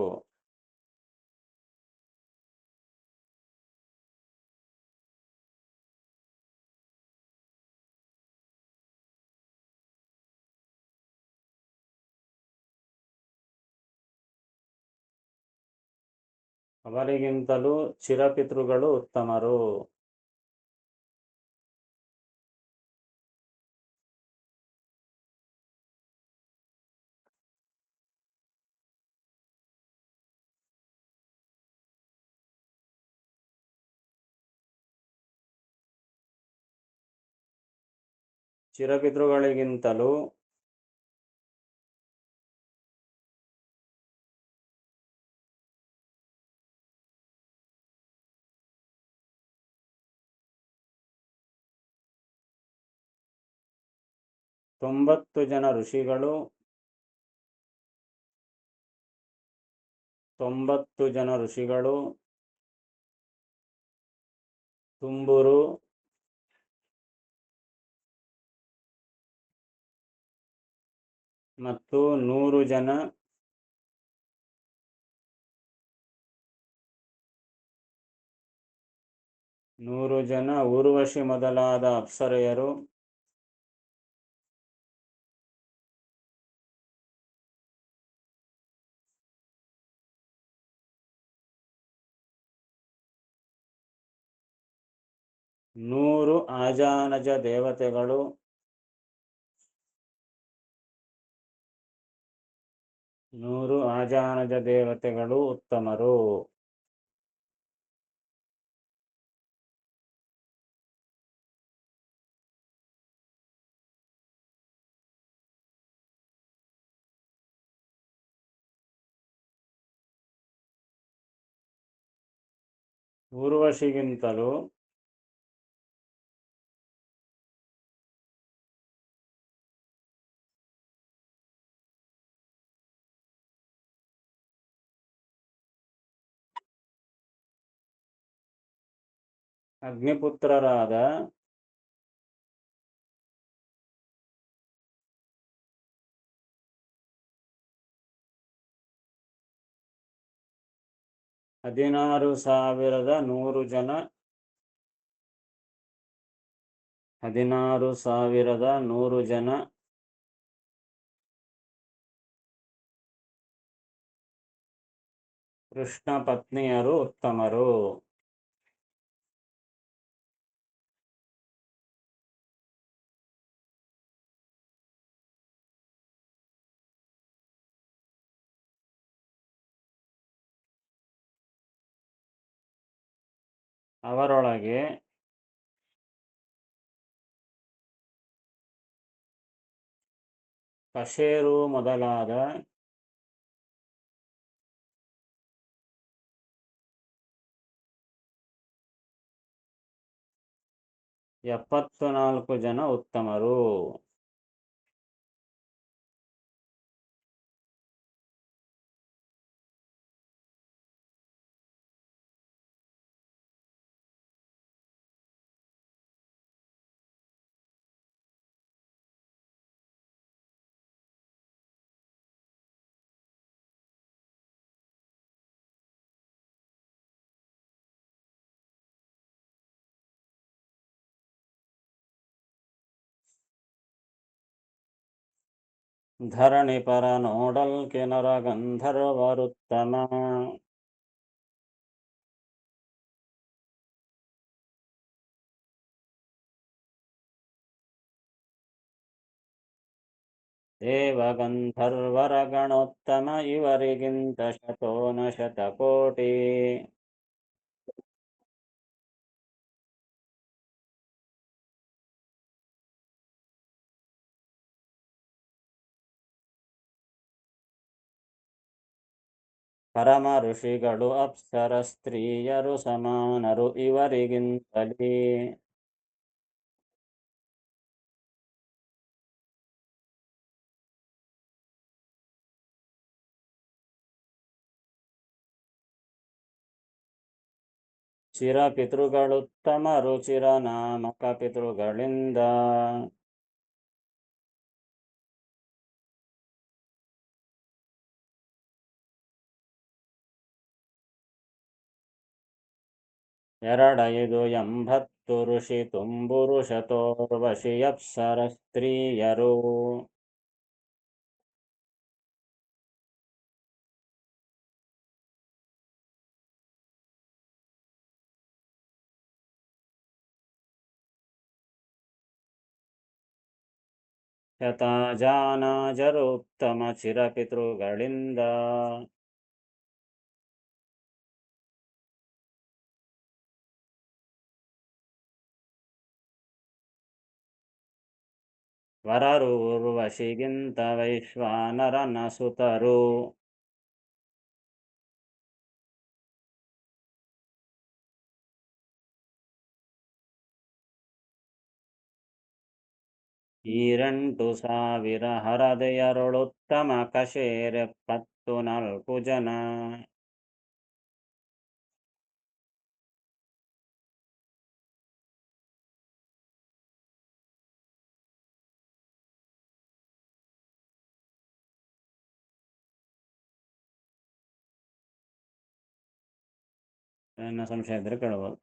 Speaker 1: ಅವರಿಗಿಂತಲೂ ಚಿರಪಿತೃಗಳು ಉತ್ತಮರು. ಚಿರಪಿತೃಗಳಿಗಿಂತಲೂ ತೊಂಬತ್ತು ಜನ ಋಷಿಗಳು 90 ಜನ ಋಷಿಗಳು, ತುಂಬುರು, ಮತ್ತು 100 ಜನ ಊರ್ವಶಿ ಮೊದಲಾದ ಅಪ್ಸರೆಯರು, ನೂರು ಆಜಾನಜ ದೇವತೆಗಳು, ಉತ್ತಮರು. ಊರ್ವಶಿಗಿಂತಲೂ ಅಗ್ನಿಪುತ್ರರಾದ ಹದಿನಾರು ಸಾವಿರದ ನೂರು ಜನ ಕೃಷ್ಣ ಪತ್ನಿಯರು ಉತ್ತಮರು. ಅವರೊಳಗೆ ಕಶೇರು ಮೊದಲಾದ 74 ಜನ ಉತ್ತಮರು. ಧರಣಿಪರ ನೋಡಲ್ಕೆ ನರಗಂಧರ್ವರುತ್ತಮ. ದೇವಗಂಧರ್ವರ ಗಣೋತ್ತಮ ಇವರಿಗಿಂತ ಶತೋನ ಶತಕೋಟಿ. ಪರಮ ಋಷಿಗಳು ಅಪ್ಸರ ಸ್ತ್ರೀಯರು ಸಮಾನರು ಇವರಿಗಿಂತಲೇ. ಚಿರಪಿತೃಗಳುತ್ತಮರು ಚಿರನಾಮಕ ಪಿತೃಗಳಿಂದ. ಎರಡೈದು 80 ಋಷಿ ತುಂಬುರು ಶತೋರ್ವಶಿ ಅಪ್ಸರ ಸ್ತ್ರೀಯರು. ಶತಾಜಾನಾಜರು ಉತ್ತಮ ಚಿರಪಿತೃಗಳಿಂದ. ವರರು ಊರ್ವಶಿಗಿಂತ ವೈಶ್ವಾನರನ ಸುತರು. ಈರೆಂಟು ಸಾವಿರ ಹರದೆಯರೊಳುತ್ತಮ ಕಶೇರ್ 74 ಜನ. ಏನ ಸಂಶಯ ಇದ್ದರೆ ಕೇಳ್ಬೋದು.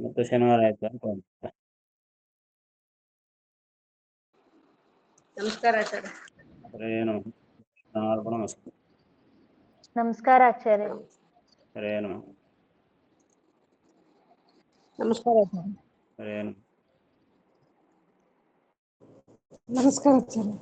Speaker 1: ಮತ್ತೆ ಶನಿವಾರ ಆಯ್ತು ಅಂತ ಉಂಟು.
Speaker 2: ನಮಸ್ಕಾರ ಆಚಾರ್ಯ.
Speaker 1: ಏನು ನಮಸ್ಕಾರ.
Speaker 3: ನಮಸ್ಕಾರ ಆಚಾರ್ಯ.
Speaker 1: ಏನು
Speaker 2: ನಮಸ್ಕಾರ ಆಚಾರ್ಯ.
Speaker 1: ಏನು
Speaker 2: ನಮಸ್ಕಾರ ಆಚಾರ್ಯ.